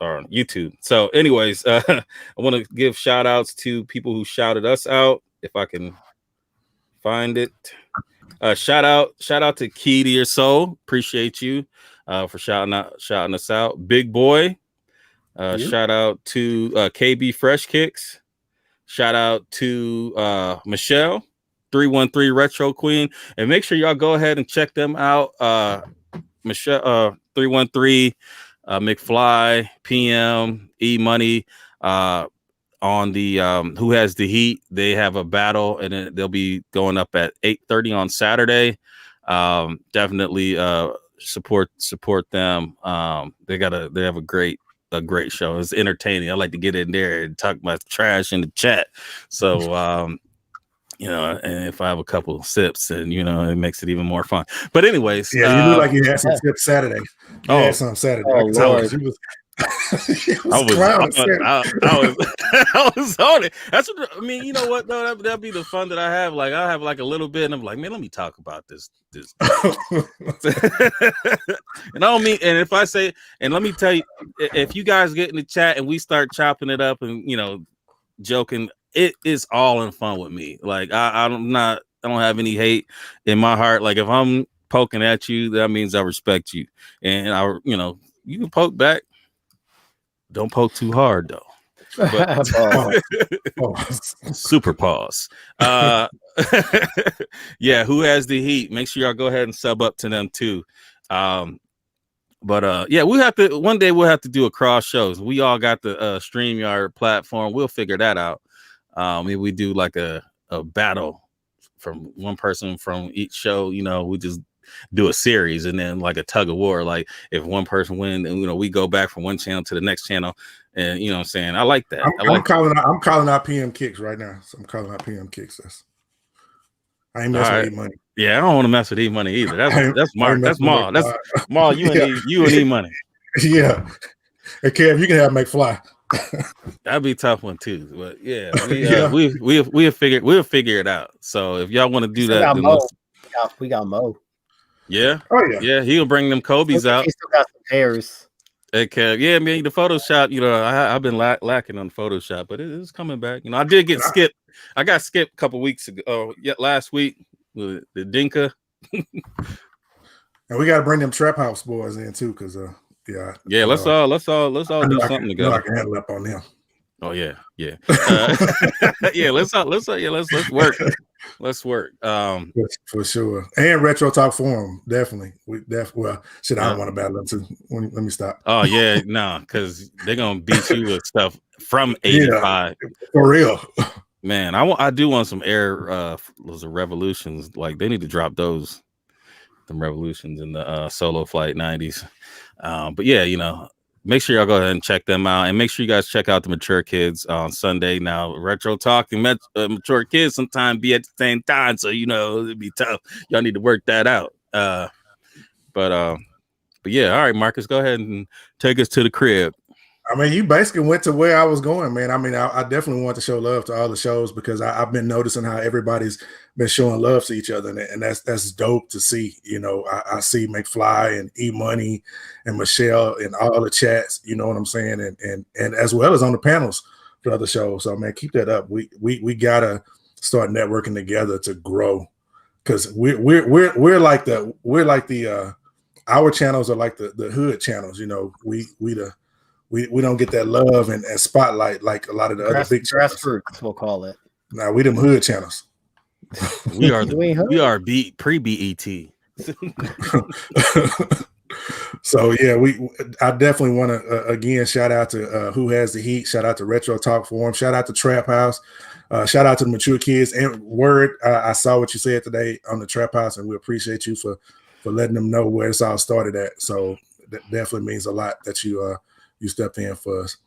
or on YouTube. So anyways, I want to give shout outs to people who shouted us out. If I can find it. Shout out to Key to Your Soul. Appreciate you for shouting us out. Big Boy. Shout out to KB Fresh Kicks. Shout out to Michelle 313 Retro Queen. And make sure y'all go ahead and check them out. Michelle 313 McFly, PM, E Money, on the Who Has the Heat. They have a battle, and they'll be going up at 8:30 on Saturday. Definitely support them. They have a great a great show. It's entertaining. I like to get in there and talk my trash in the chat. So you know, and if I have a couple of sips, and you know, it makes it even more fun. But anyways, yeah, you look like you had some tips Saturday. You had some Saturday. Oh, Lord. I was on it. That's what I mean. You know what? No, that'd be the fun that I have. Like I have like a little bit, and I'm like, man, let me talk about this. And I don't mean. And if I say, and let me tell you, if you guys get in the chat and we start chopping it up and you know, joking, it is all in fun with me. Like I don't have any hate in my heart. Like if I'm poking at you, that means I respect you, and you know, you can poke back. Don't poke too hard though. But, super pause. Yeah, who has the heat? Make sure y'all go ahead and sub up to them too. Yeah, we have to one day we'll have to do a cross shows. We all got the StreamYard platform. We'll figure that out. Maybe we do like a battle from one person from each show. You know, we just do a series and then like a tug of war. Like if one person wins, and you know, we go back from one channel to the next channel, and you know what I'm saying? I like that. I'm calling out PM Kicks right now. So I'm calling out PM Kicks. I ain't messing with E-Money. Yeah, I don't want to mess with E-Money either. That's Mark. That's Maal. That's Maal. You and E-Money. Yeah. Hey Kev, you can have McFly. That'd be a tough one too. But yeah, we'll figure it out. So if y'all want to do that, then we got Mo. Yeah. Oh yeah. Yeah, he'll bring them Kobe's out. He still got some hairs. Hey Kev, yeah, man, the Photoshop, you know, I've been lacking on Photoshop, but it's coming back. You know, I did get skipped. I got skipped a couple weeks ago. Last week with the Dinka. And we got to bring them Trap House boys in too, because yeah, let's all do something together. I can handle up on them. Oh yeah. Yeah, let's work. Let's work. For sure. And Retro Talk Forum, definitely. Well, shit, I don't want to battle them too. Let me stop. Oh yeah, no, because they're gonna beat you with stuff from 85. Yeah, for real. Man, I do want some those revolutions. Like they need to drop them revolutions in the solo flight 90s. But yeah, you know, make sure y'all go ahead and check them out, and make sure you guys check out the Mature Kids on Sunday. Now, Retro Talk and Mature Kids sometimes be at the same time, so you know it'd be tough. Y'all need to work that out. But yeah, all right, Marcus, go ahead and take us to the crib. I mean, you basically went to where I was going, man. I mean, I definitely want to show love to all the shows because I've been noticing how everybody's been showing love to each other, and that's dope to see. You know, I see McFly and E-Money and Michelle in all the chats. You know what I'm saying, and as well as on the panels for other shows. So, man, keep that up. We gotta start networking together to grow, because we're like the our channels are like the hood channels. You know, we don't get that love and spotlight like a lot of the other big grassroots, we'll call it. Now we them hood channels. We are pre-BET. So yeah, I definitely want to again shout out to Who Has the Heat, shout out to Retro Talk Forum, shout out to Trap House, shout out to the Mature Kids, and Word. I saw what you said today on the Trap House, and we appreciate you for letting them know where it's all started at. So that definitely means a lot that you stepped in for us.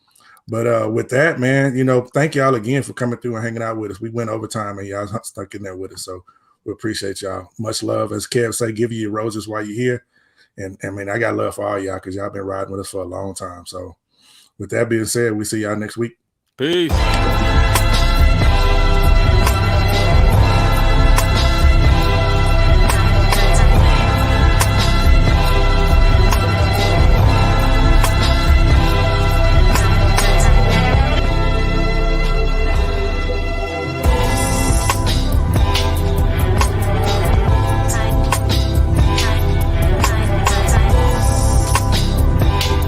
But with that, man, you know, thank y'all again for coming through and hanging out with us. We went overtime and y'all stuck in there with us. So we appreciate y'all. Much love. As Kev say, give you your roses while you're here. And I mean, I got love for all y'all because y'all been riding with us for a long time. So with that being said, we see y'all next week. Peace.